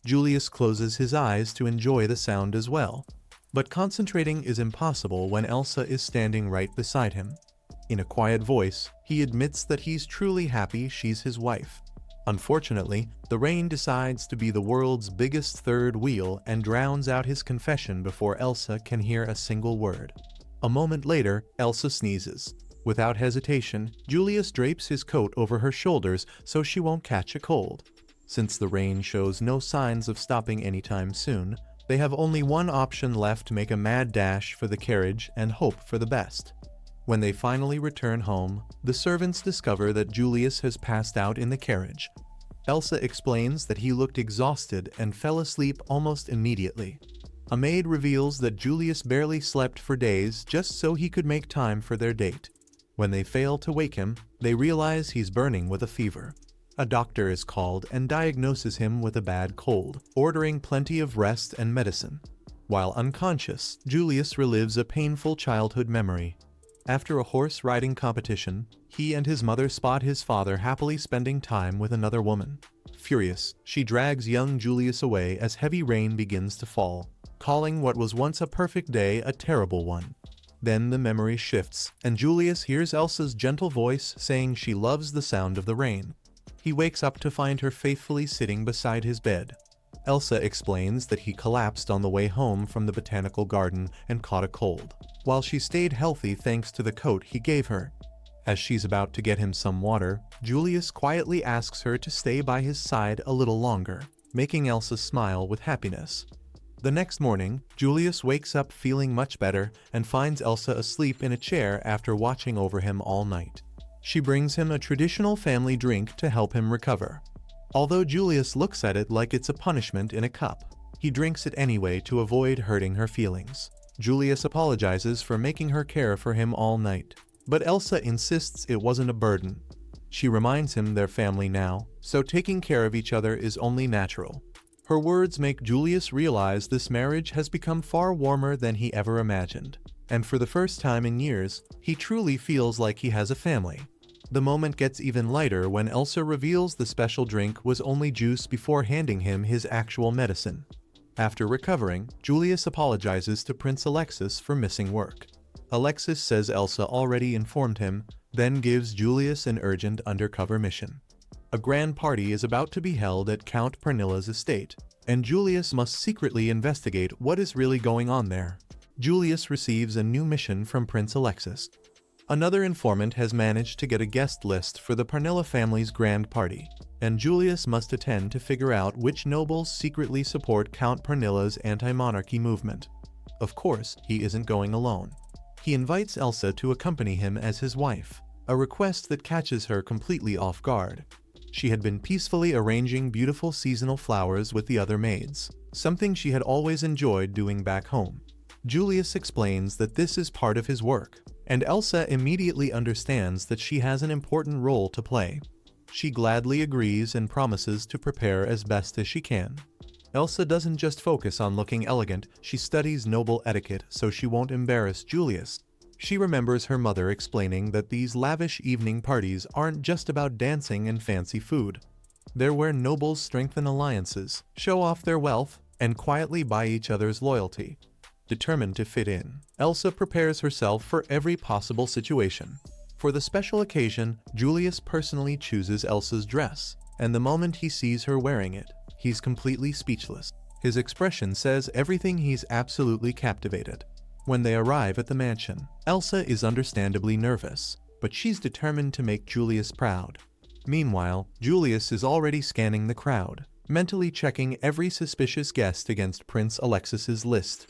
Speaker 1: Julius closes his eyes to enjoy the sound as well, but concentrating is impossible when Elsa is standing right beside him. In a quiet voice, he admits that he's truly happy she's his wife. Unfortunately, the rain decides to be the world's biggest third wheel and drowns out his confession before Elsa can hear a single word. A moment later, Elsa sneezes. Without hesitation, Julius drapes his coat over her shoulders so she won't catch a cold. Since the rain shows no signs of stopping anytime soon, they have only one option left to make a mad dash for the carriage and hope for the best. When they finally return home, the servants discover that Julius has passed out in the carriage. Elsa explains that he looked exhausted and fell asleep almost immediately. A maid reveals that Julius barely slept for days just so he could make time for their date. When they fail to wake him, they realize he's burning with a fever. A doctor is called and diagnoses him with a bad cold, ordering plenty of rest and medicine. While unconscious, Julius relives a painful childhood memory. After a horse riding competition, he and his mother spot his father happily spending time with another woman. Furious, she drags young Julius away as heavy rain begins to fall, calling what was once a perfect day a terrible one. Then the memory shifts, and Julius hears Elsa's gentle voice saying she loves the sound of the rain. He wakes up to find her faithfully sitting beside his bed. Elsa explains that he collapsed on the way home from the botanical garden and caught a cold, while she stayed healthy thanks to the coat he gave her. As she's about to get him some water, Julius quietly asks her to stay by his side a little longer, making Elsa smile with happiness. The next morning, Julius wakes up feeling much better and finds Elsa asleep in a chair after watching over him all night. She brings him a traditional family drink to help him recover. Although Julius looks at it like it's a punishment in a cup, he drinks it anyway to avoid hurting her feelings. Julius apologizes for making her care for him all night, but Elsa insists it wasn't a burden. She reminds him they're family now, so taking care of each other is only natural. Her words make Julius realize this marriage has become far warmer than he ever imagined, and for the first time in years, he truly feels like he has a family. The moment gets even lighter when Elsa reveals the special drink was only juice before handing him his actual medicine. After recovering, Julius apologizes to Prince Alexis for missing work. Alexis says Elsa already informed him, then gives Julius an urgent undercover mission. A grand party is about to be held at Count Pernilla's estate, and Julius must secretly investigate what is really going on there. Julius receives a new mission from Prince Alexis. Another informant has managed to get a guest list for the Pernilla family's grand party, and Julius must attend to figure out which nobles secretly support Count Pernilla's anti-monarchy movement. Of course, he isn't going alone. He invites Elsa to accompany him as his wife, a request that catches her completely off guard. She had been peacefully arranging beautiful seasonal flowers with the other maids, something she had always enjoyed doing back home. Julius explains that this is part of his work, and Elsa immediately understands that she has an important role to play. She gladly agrees and promises to prepare as best as she can. Elsa doesn't just focus on looking elegant, she studies noble etiquette so she won't embarrass Julius. She remembers her mother explaining that these lavish evening parties aren't just about dancing and fancy food. They're where nobles strengthen alliances, show off their wealth, and quietly buy each other's loyalty. Determined to fit in, Elsa prepares herself for every possible situation. For the special occasion, Julius personally chooses Elsa's dress, and the moment he sees her wearing it, he's completely speechless. His expression says everything. He's absolutely captivated. When they arrive at the mansion, Elsa is understandably nervous, but she's determined to make Julius proud. Meanwhile, Julius is already scanning the crowd, mentally checking every suspicious guest against Prince Alexis's list.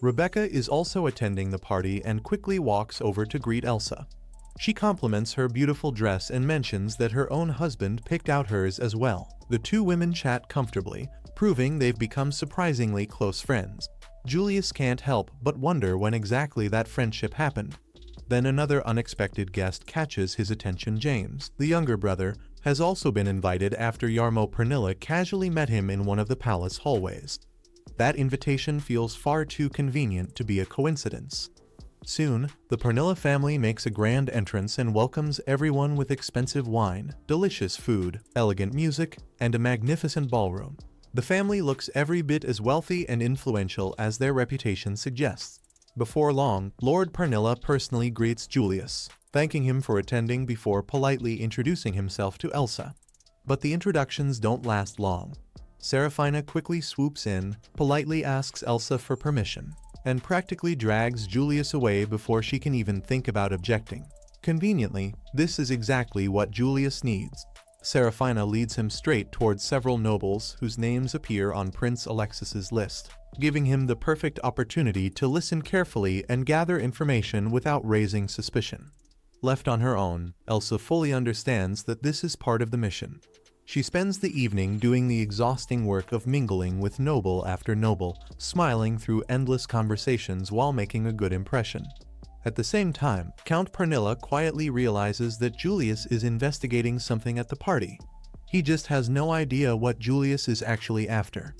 Speaker 1: Rebecca is also attending the party and quickly walks over to greet Elsa. She compliments her beautiful dress and mentions that her own husband picked out hers as well. The two women chat comfortably, proving they've become surprisingly close friends. Julius can't help but wonder when exactly that friendship happened. Then another unexpected guest catches his attention. James, the younger brother, has also been invited after Jarmo Pernilla casually met him in one of the palace hallways. That invitation feels far too convenient to be a coincidence. Soon, the Pernilla family makes a grand entrance and welcomes everyone with expensive wine, delicious food, elegant music, and a magnificent ballroom. The family looks every bit as wealthy and influential as their reputation suggests. Before long, Lord Pernilla personally greets Julius, thanking him for attending before politely introducing himself to Elsa. But the introductions don't last long. Serafina quickly swoops in, politely asks Elsa for permission, and practically drags Julius away before she can even think about objecting. Conveniently, this is exactly what Julius needs. Seraphina leads him straight towards several nobles whose names appear on Prince Alexis's list, giving him the perfect opportunity to listen carefully and gather information without raising suspicion. Left on her own, Elsa fully understands that this is part of the mission. She spends the evening doing the exhausting work of mingling with noble after noble, smiling through endless conversations while making a good impression. At the same time, Count Pernilla quietly realizes that Julius is investigating something at the party. He just has no idea what Julius is actually after.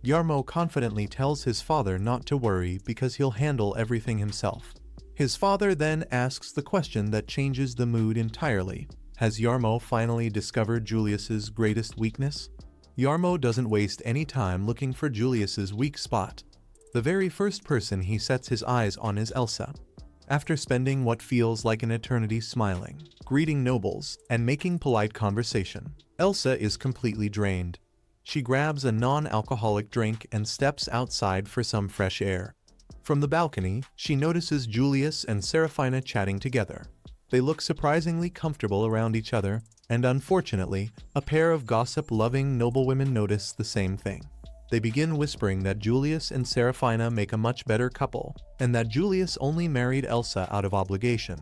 Speaker 1: Jarmo confidently tells his father not to worry because he'll handle everything himself. His father then asks the question that changes the mood entirely. Has Jarmo finally discovered Julius's greatest weakness? Jarmo doesn't waste any time looking for Julius's weak spot. The very first person he sets his eyes on is Elsa. After spending what feels like an eternity smiling, greeting nobles, and making polite conversation, Elsa is completely drained. She grabs a non-alcoholic drink and steps outside for some fresh air. From the balcony, she notices Julius and Seraphina chatting together. They look surprisingly comfortable around each other, and unfortunately, a pair of gossip-loving noblewomen notice the same thing. They begin whispering that Julius and Seraphina make a much better couple, and that Julius only married Elsa out of obligation.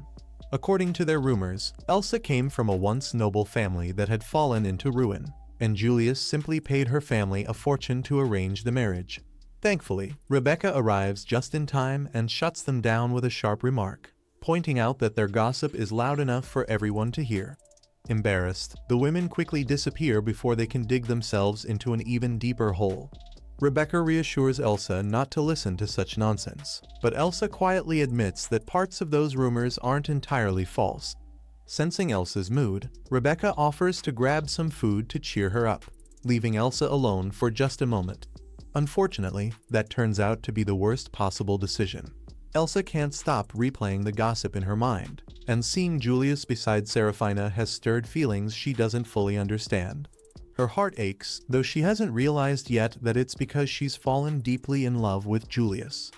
Speaker 1: According to their rumors, Elsa came from a once noble family that had fallen into ruin, and Julius simply paid her family a fortune to arrange the marriage. Thankfully, Rebecca arrives just in time and shuts them down with a sharp remark, pointing out that their gossip is loud enough for everyone to hear. Embarrassed, the women quickly disappear before they can dig themselves into an even deeper hole. Rebecca reassures Elsa not to listen to such nonsense, but Elsa quietly admits that parts of those rumors aren't entirely false. Sensing Elsa's mood, Rebecca offers to grab some food to cheer her up, leaving Elsa alone for just a moment. Unfortunately, that turns out to be the worst possible decision. Elsa can't stop replaying the gossip in her mind, and seeing Julius beside Seraphina has stirred feelings she doesn't fully understand. Her heart aches, though she hasn't realized yet that it's because she's fallen deeply in love with Julius.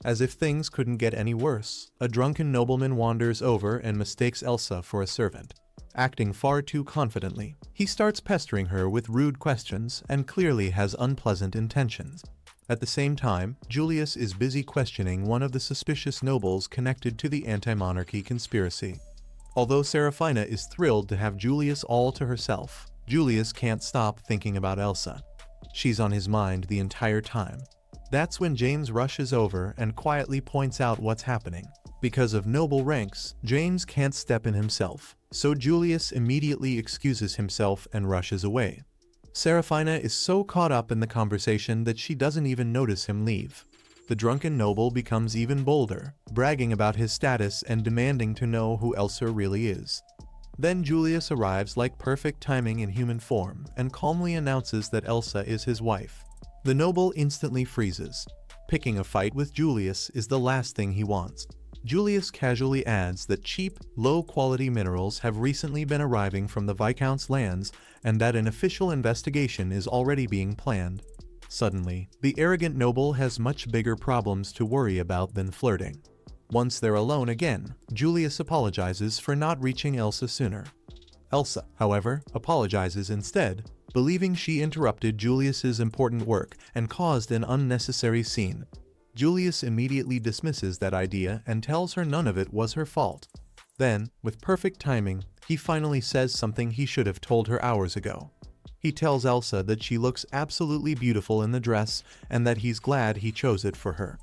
Speaker 1: As if things couldn't get any worse, a drunken nobleman wanders over and mistakes Elsa for a servant. Acting far too confidently, he starts pestering her with rude questions and clearly has unpleasant intentions. At the same time, Julius is busy questioning one of the suspicious nobles connected to the anti-monarchy conspiracy. Although Seraphina is thrilled to have Julius all to herself, Julius can't stop thinking about Elsa. She's on his mind the entire time. That's when James rushes over and quietly points out what's happening. Because of noble ranks, James can't step in himself, so Julius immediately excuses himself and rushes away. Seraphina is so caught up in the conversation that she doesn't even notice him leave. The drunken noble becomes even bolder, bragging about his status and demanding to know who Elsa really is. Then Julius arrives like perfect timing in human form and calmly announces that Elsa is his wife. The noble instantly freezes. Picking a fight with Julius is the last thing he wants. Julius casually adds that cheap, low-quality minerals have recently been arriving from the Viscount's lands and that an official investigation is already being planned. Suddenly, the arrogant noble has much bigger problems to worry about than flirting. Once they're alone again, Julius apologizes for not reaching Elsa sooner. Elsa, however, apologizes instead, believing she interrupted Julius's important work and caused an unnecessary scene. Julius immediately dismisses that idea and tells her none of it was her fault. Then, with perfect timing, he finally says something he should have told her hours ago. He tells Elsa that she looks absolutely beautiful in the dress and that he's glad he chose it for her.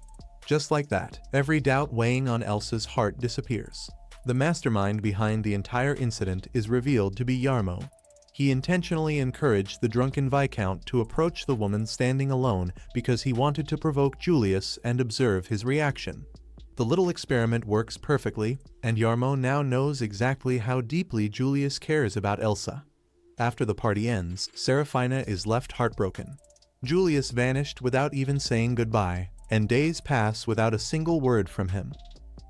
Speaker 1: Just like that, every doubt weighing on Elsa's heart disappears. The mastermind behind the entire incident is revealed to be Jarmo. He intentionally encouraged the drunken Viscount to approach the woman standing alone because he wanted to provoke Julius and observe his reaction. The little experiment works perfectly, and Jarmo now knows exactly how deeply Julius cares about Elsa. After the party ends, Seraphina is left heartbroken. Julius vanished without even saying goodbye, and days pass without a single word from him.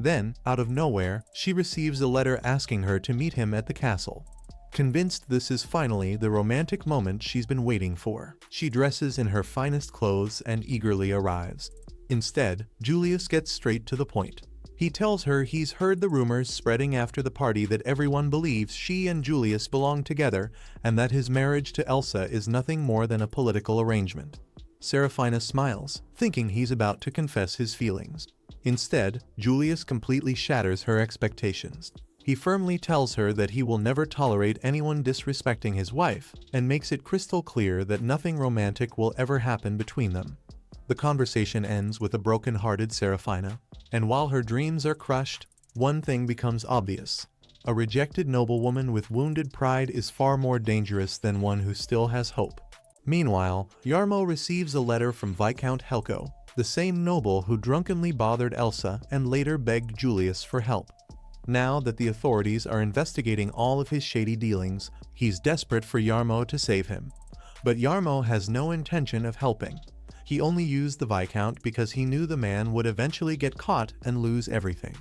Speaker 1: Then, out of nowhere, she receives a letter asking her to meet him at the castle. Convinced this is finally the romantic moment she's been waiting for, she dresses in her finest clothes and eagerly arrives. Instead, Julius gets straight to the point. He tells her he's heard the rumors spreading after the party that everyone believes she and Julius belong together and that his marriage to Elsa is nothing more than a political arrangement. Serafina smiles, thinking he's about to confess his feelings. Instead, Julius completely shatters her expectations. He firmly tells her that he will never tolerate anyone disrespecting his wife, and makes it crystal clear that nothing romantic will ever happen between them. The conversation ends with a broken-hearted Serafina, and while her dreams are crushed, one thing becomes obvious. A rejected noblewoman with wounded pride is far more dangerous than one who still has hope. Meanwhile, Jarmo receives a letter from Viscount Helco, the same noble who drunkenly bothered Elsa and later begged Julius for help. Now that the authorities are investigating all of his shady dealings, he's desperate for Jarmo to save him. But Jarmo has no intention of helping. He only used the Viscount because he knew the man would eventually get caught and lose everything.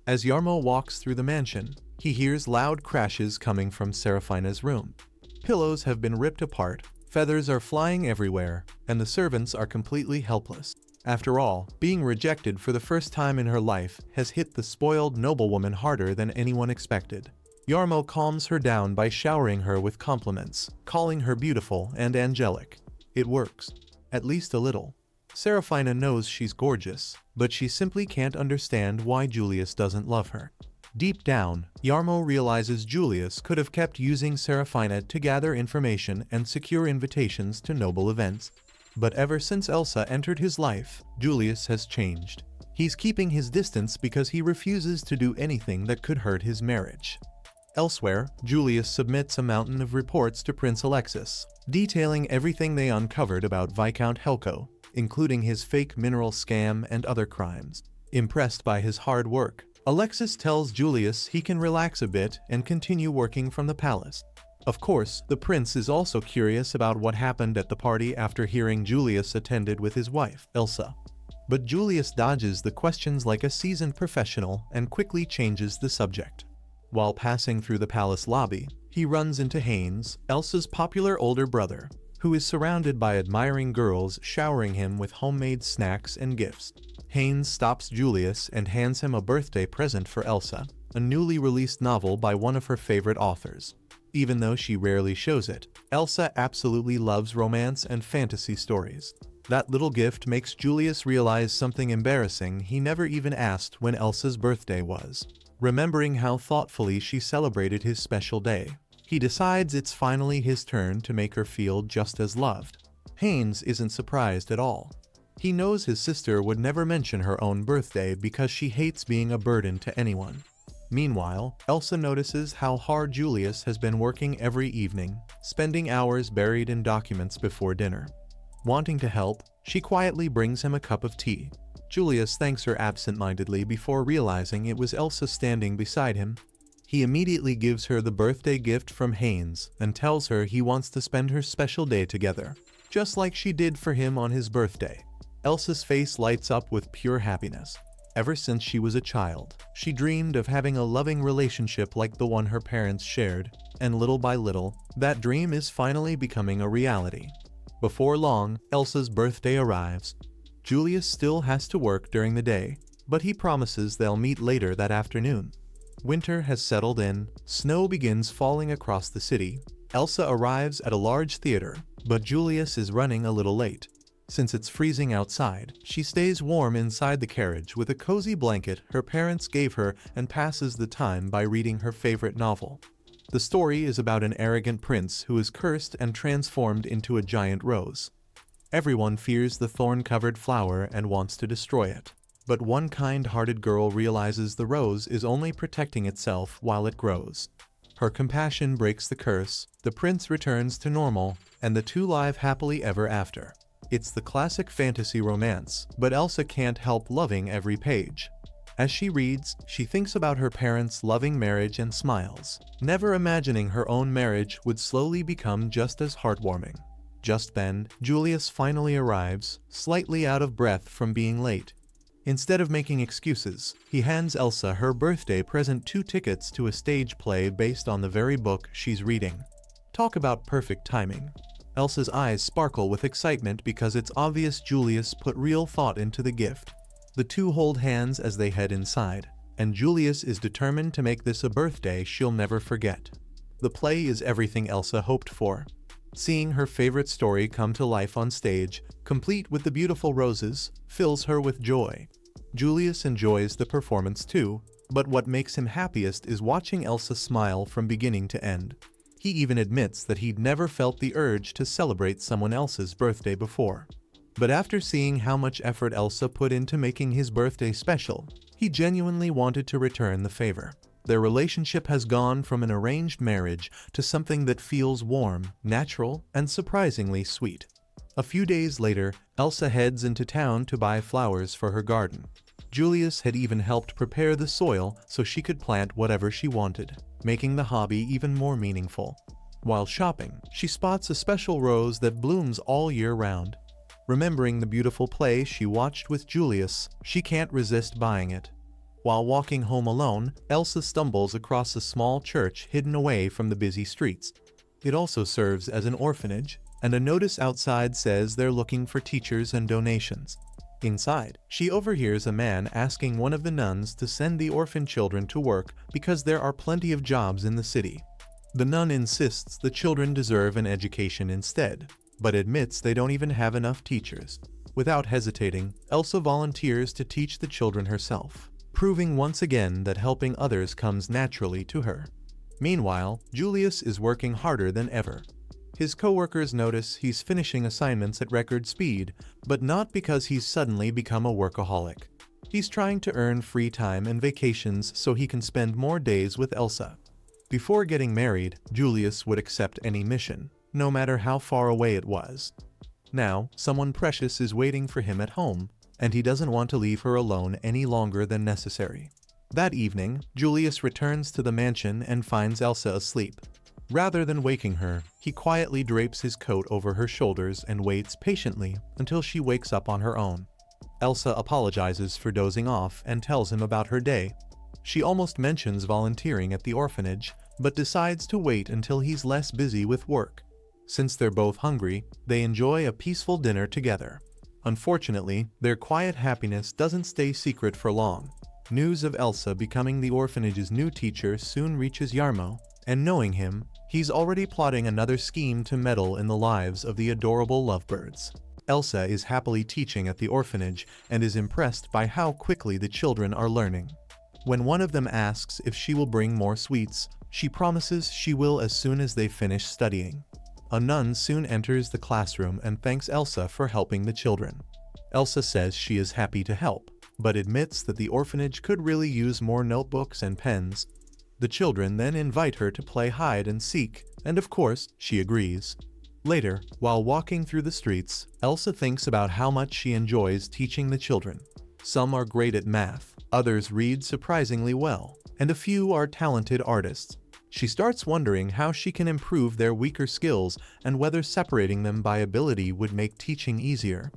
Speaker 1: As Jarmo walks through the mansion, he hears loud crashes coming from Serafina's room. Pillows have been ripped apart, feathers are flying everywhere, and the servants are completely helpless. After all, being rejected for the first time in her life has hit the spoiled noblewoman harder than anyone expected. Jarmo calms her down by showering her with compliments, calling her beautiful and angelic. It works. At least a little. Serafina knows she's gorgeous, but she simply can't understand why Julius doesn't love her. Deep down, Jarmo realizes Julius could have kept using Serafina to gather information and secure invitations to noble events. But ever since Elsa entered his life, Julius has changed. He's keeping his distance because he refuses to do anything that could hurt his marriage. Elsewhere, Julius submits a mountain of reports to Prince Alexis, detailing everything they uncovered about Viscount Helco, including his fake mineral scam and other crimes. Impressed by his hard work, Alexis tells Julius he can relax a bit and continue working from the palace. Of course, the prince is also curious about what happened at the party after hearing Julius attended with his wife, Elsa. But Julius dodges the questions like a seasoned professional and quickly changes the subject. While passing through the palace lobby, he runs into Haynes, Elsa's popular older brother, who is surrounded by admiring girls showering him with homemade snacks and gifts. Haynes stops Julius and hands him a birthday present for Elsa, a newly released novel by one of her favorite authors. Even though she rarely shows it, Elsa absolutely loves romance and fantasy stories. That little gift makes Julius realize something embarrassing he never even asked when Elsa's birthday was. Remembering how thoughtfully she celebrated his special day, he decides it's finally his turn to make her feel just as loved. Haynes isn't surprised at all. He knows his sister would never mention her own birthday because she hates being a burden to anyone. Meanwhile, Elsa notices how hard Julius has been working every evening, spending hours buried in documents before dinner. Wanting to help, she quietly brings him a cup of tea. Julius thanks her absent-mindedly before realizing it was Elsa standing beside him. He immediately gives her the birthday gift from Haynes and tells her he wants to spend her special day together, just like she did for him on his birthday. Elsa's face lights up with pure happiness. Ever since she was a child, she dreamed of having a loving relationship like the one her parents shared, and little by little, that dream is finally becoming a reality. Before long, Elsa's birthday arrives. Julius still has to work during the day, but he promises they'll meet later that afternoon. Winter has settled in, snow begins falling across the city. Elsa arrives at a large theater, but Julius is running a little late. Since it's freezing outside, she stays warm inside the carriage with a cozy blanket her parents gave her and passes the time by reading her favorite novel. The story is about an arrogant prince who is cursed and transformed into a giant rose. Everyone fears the thorn-covered flower and wants to destroy it. But one kind-hearted girl realizes the rose is only protecting itself while it grows. Her compassion breaks the curse, the prince returns to normal, and the two live happily ever after. It's the classic fantasy romance, but Elsa can't help loving every page. As she reads, she thinks about her parents' loving marriage and smiles, never imagining her own marriage would slowly become just as heartwarming. Just then, Julius finally arrives, slightly out of breath from being late. Instead of making excuses, he hands Elsa her birthday present 2 tickets to a stage play based on the very book she's reading. Talk about perfect timing. Elsa's eyes sparkle with excitement because it's obvious Julius put real thought into the gift. The two hold hands as they head inside, and Julius is determined to make this a birthday she'll never forget. The play is everything Elsa hoped for. Seeing her favorite story come to life on stage, complete with the beautiful roses, fills her with joy. Julius enjoys the performance too, but what makes him happiest is watching Elsa smile from beginning to end. He even admits that he'd never felt the urge to celebrate someone else's birthday before. But after seeing how much effort Elsa put into making his birthday special, he genuinely wanted to return the favor. Their relationship has gone from an arranged marriage to something that feels warm, natural, and surprisingly sweet. A few days later, Elsa heads into town to buy flowers for her garden. Julius had even helped prepare the soil so she could plant whatever she wanted, making the hobby even more meaningful. While shopping, she spots a special rose that blooms all year round. Remembering the beautiful play she watched with Julius, she can't resist buying it. While walking home alone, Elsa stumbles across a small church hidden away from the busy streets. It also serves as an orphanage, and a notice outside says they're looking for teachers and donations. Inside, she overhears a man asking one of the nuns to send the orphan children to work because there are plenty of jobs in the city. The nun insists the children deserve an education instead, but admits they don't even have enough teachers. Without hesitating, Elsa volunteers to teach the children herself, proving once again that helping others comes naturally to her. Meanwhile, Julius is working harder than ever. His coworkers notice he's finishing assignments at record speed, but not because he's suddenly become a workaholic. He's trying to earn free time and vacations so he can spend more days with Elsa. Before getting married, Julius would accept any mission, no matter how far away it was. Now, someone precious is waiting for him at home, and he doesn't want to leave her alone any longer than necessary. That evening, Julius returns to the mansion and finds Elsa asleep. Rather than waking her, he quietly drapes his coat over her shoulders and waits patiently until she wakes up on her own. Elsa apologizes for dozing off and tells him about her day. She almost mentions volunteering at the orphanage, but decides to wait until he's less busy with work. Since they're both hungry, they enjoy a peaceful dinner together. Unfortunately, their quiet happiness doesn't stay secret for long. News of Elsa becoming the orphanage's new teacher soon reaches Jarmo, and knowing him, he's already plotting another scheme to meddle in the lives of the adorable lovebirds. Elsa is happily teaching at the orphanage and is impressed by how quickly the children are learning. When one of them asks if she will bring more sweets, she promises she will as soon as they finish studying. A nun soon enters the classroom and thanks Elsa for helping the children. Elsa says she is happy to help, but admits that the orphanage could really use more notebooks and pens. The children then invite her to play hide and seek, and of course, she agrees. Later, while walking through the streets, Elsa thinks about how much she enjoys teaching the children. Some are great at math, others read surprisingly well, and a few are talented artists. She starts wondering how she can improve their weaker skills and whether separating them by ability would make teaching easier.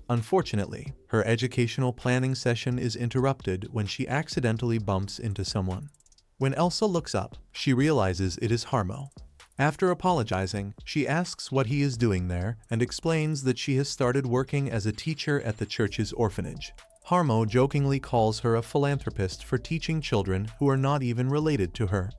Speaker 1: Unfortunately, her educational planning session is interrupted when she accidentally bumps into someone. When Elsa looks up, she realizes it is Jarmo. After apologizing, she asks what he is doing there and explains that she has started working as a teacher at the church's orphanage. Jarmo jokingly calls her a philanthropist for teaching children who are not even related to her.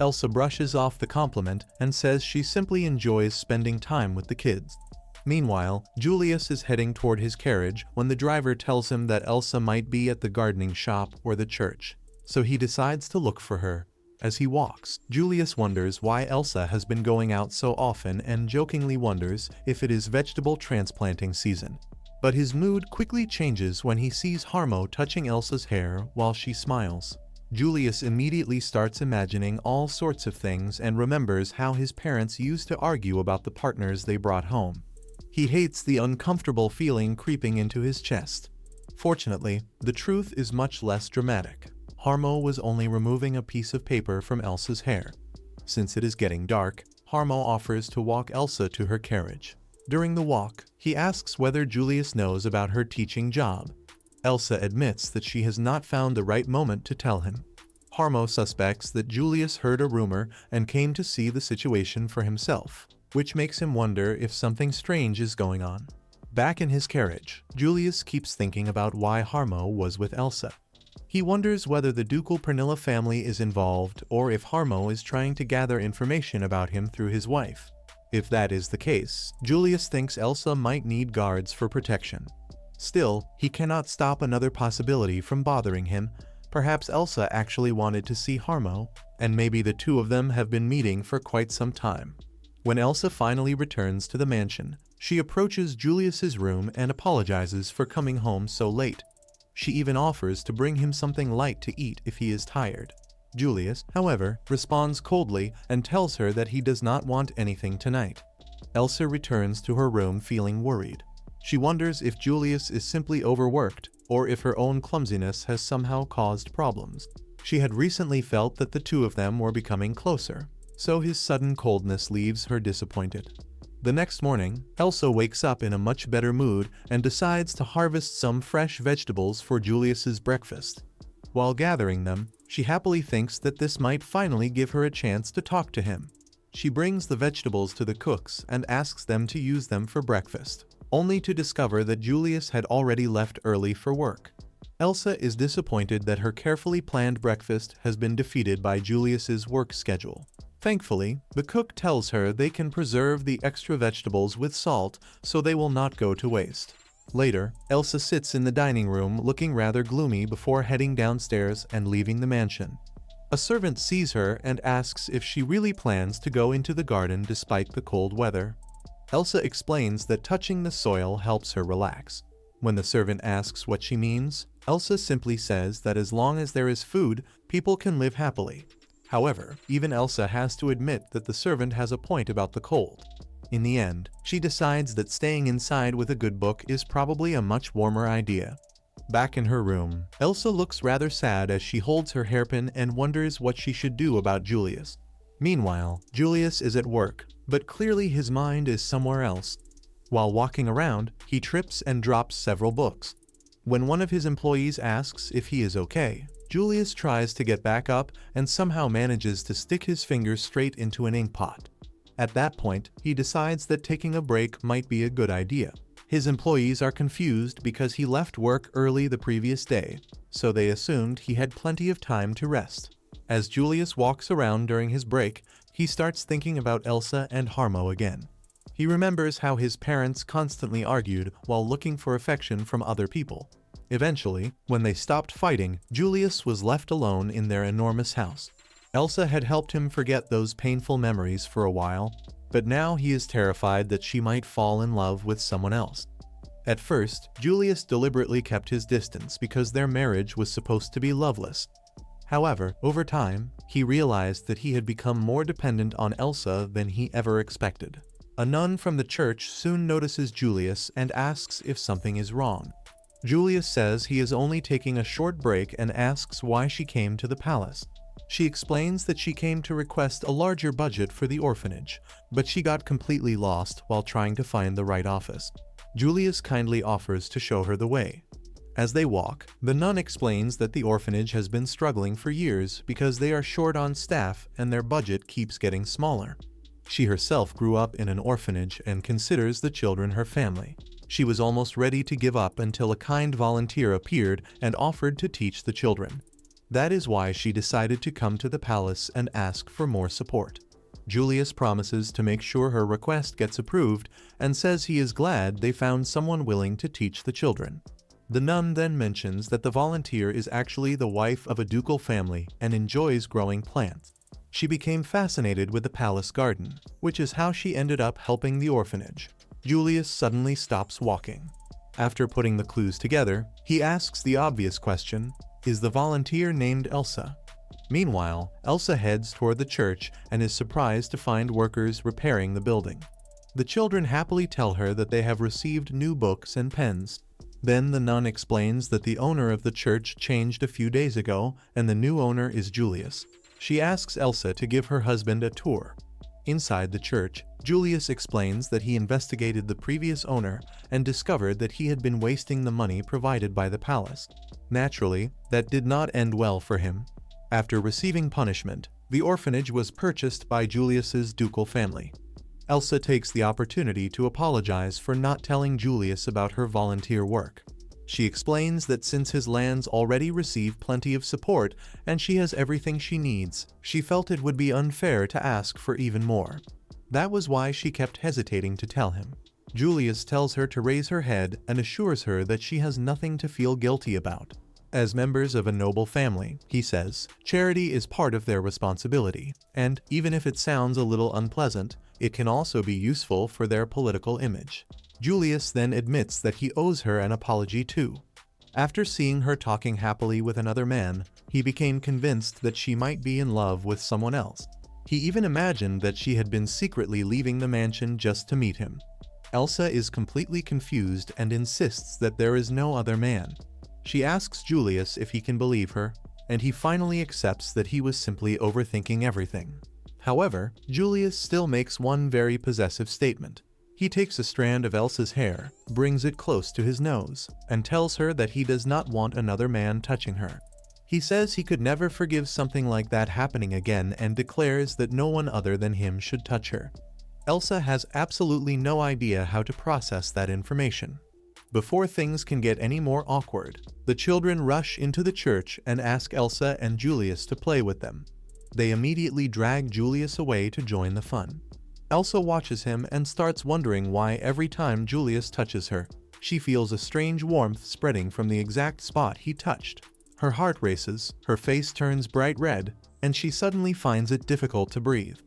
Speaker 1: Elsa brushes off the compliment and says she simply enjoys spending time with the kids. Meanwhile, Julius is heading toward his carriage when the driver tells him that Elsa might be at the gardening shop or the church, so he decides to look for her. As he walks, Julius wonders why Elsa has been going out so often and jokingly wonders if it is vegetable transplanting season. But his mood quickly changes when he sees Jarmo touching Elsa's hair while she smiles. Julius immediately starts imagining all sorts of things and remembers how his parents used to argue about the partners they brought home. He hates the uncomfortable feeling creeping into his chest. Fortunately, the truth is much less dramatic. Jarmo was only removing a piece of paper from Elsa's hair. Since it is getting dark, Jarmo offers to walk Elsa to her carriage. During the walk, he asks whether Julius knows about her teaching job. Elsa admits that she has not found the right moment to tell him. Jarmo suspects that Julius heard a rumor and came to see the situation for himself, which makes him wonder if something strange is going on. Back in his carriage, Julius keeps thinking about why Harmo was with Elsa. He wonders whether the ducal Pernilla family is involved or if Harmo is trying to gather information about him through his wife. If that is the case, Julius thinks Elsa might need guards for protection. Still, he cannot stop another possibility from bothering him. Perhaps Elsa actually wanted to see Harmo, and maybe the two of them have been meeting for quite some time. When Elsa finally returns to the mansion, she approaches Julius's room and apologizes for coming home so late. She even offers to bring him something light to eat if he is tired. Julius, however, responds coldly and tells her that he does not want anything tonight. Elsa returns to her room feeling worried. She wonders if Julius is simply overworked or if her own clumsiness has somehow caused problems. She had recently felt that the two of them were becoming closer, so his sudden coldness leaves her disappointed. The next morning, Elsa wakes up in a much better mood and decides to harvest some fresh vegetables for Julius's breakfast. While gathering them, she happily thinks that this might finally give her a chance to talk to him. She brings the vegetables to the cooks and asks them to use them for breakfast, only to discover that Julius had already left early for work. Elsa is disappointed that her carefully planned breakfast has been defeated by Julius's work schedule. Thankfully, the cook tells her they can preserve the extra vegetables with salt so they will not go to waste. Later, Elsa sits in the dining room looking rather gloomy before heading downstairs and leaving the mansion. A servant sees her and asks if she really plans to go into the garden despite the cold weather. Elsa explains that touching the soil helps her relax. When the servant asks what she means, Elsa simply says that as long as there is food, people can live happily. However, even Elsa has to admit that the servant has a point about the cold. In the end, she decides that staying inside with a good book is probably a much warmer idea. Back in her room, Elsa looks rather sad as she holds her hairpin and wonders what she should do about Julius. Meanwhile, Julius is at work, but clearly his mind is somewhere else. While walking around, he trips and drops several books. When one of his employees asks if he is okay, Julius tries to get back up and somehow manages to stick his fingers straight into an ink pot. At that point, he decides that taking a break might be a good idea. His employees are confused because he left work early the previous day, so they assumed he had plenty of time to rest. As Julius walks around during his break, he starts thinking about Elsa and Harmo again. He remembers how his parents constantly argued while looking for affection from other people. Eventually, when they stopped fighting, Julius was left alone in their enormous house. Elsa had helped him forget those painful memories for a while, but now he is terrified that she might fall in love with someone else. At first, Julius deliberately kept his distance because their marriage was supposed to be loveless. However, over time, he realized that he had become more dependent on Elsa than he ever expected. A nun from the church soon notices Julius and asks if something is wrong. Julius says he is only taking a short break and asks why she came to the palace. She explains that she came to request a larger budget for the orphanage, but she got completely lost while trying to find the right office. Julius kindly offers to show her the way. As they walk, the nun explains that the orphanage has been struggling for years because they are short on staff and their budget keeps getting smaller. She herself grew up in an orphanage and considers the children her family. She was almost ready to give up until a kind volunteer appeared and offered to teach the children. That is why she decided to come to the palace and ask for more support. Julius promises to make sure her request gets approved and says he is glad they found someone willing to teach the children. The nun then mentions that the volunteer is actually the wife of a ducal family and enjoys growing plants. She became fascinated with the palace garden, which is how she ended up helping the orphanage. Julius suddenly stops walking. After putting the clues together, he asks the obvious question, is the volunteer named Elsa? Meanwhile, Elsa heads toward the church and is surprised to find workers repairing the building. The children happily tell her that they have received new books and pens. Then the nun explains that the owner of the church changed a few days ago and the new owner is Julius. She asks Elsa to give her husband a tour. Inside the church, Julius explains that he investigated the previous owner and discovered that he had been wasting the money provided by the palace. Naturally, that did not end well for him. After receiving punishment, the orphanage was purchased by Julius's ducal family. Elsa takes the opportunity to apologize for not telling Julius about her volunteer work. She explains that since his lands already receive plenty of support and she has everything she needs, she felt it would be unfair to ask for even more. That was why she kept hesitating to tell him. Julius tells her to raise her head and assures her that she has nothing to feel guilty about. As members of a noble family, he says, charity is part of their responsibility, and even if it sounds a little unpleasant, it can also be useful for their political image. Julius then admits that he owes her an apology too. After seeing her talking happily with another man, he became convinced that she might be in love with someone else. He even imagined that she had been secretly leaving the mansion just to meet him. Elsa is completely confused and insists that there is no other man. She asks Julius if he can believe her, and he finally accepts that he was simply overthinking everything. However, Julius still makes one very possessive statement. He takes a strand of Elsa's hair, brings it close to his nose, and tells her that he does not want another man touching her. He says he could never forgive something like that happening again and declares that no one other than him should touch her. Elsa has absolutely no idea how to process that information. Before things can get any more awkward, the children rush into the church and ask Elsa and Julius to play with them. They immediately drag Julius away to join the fun. Elsa watches him and starts wondering why every time Julius touches her, she feels a strange warmth spreading from the exact spot he touched. Her heart races, her face turns bright red, and she suddenly finds it difficult to breathe.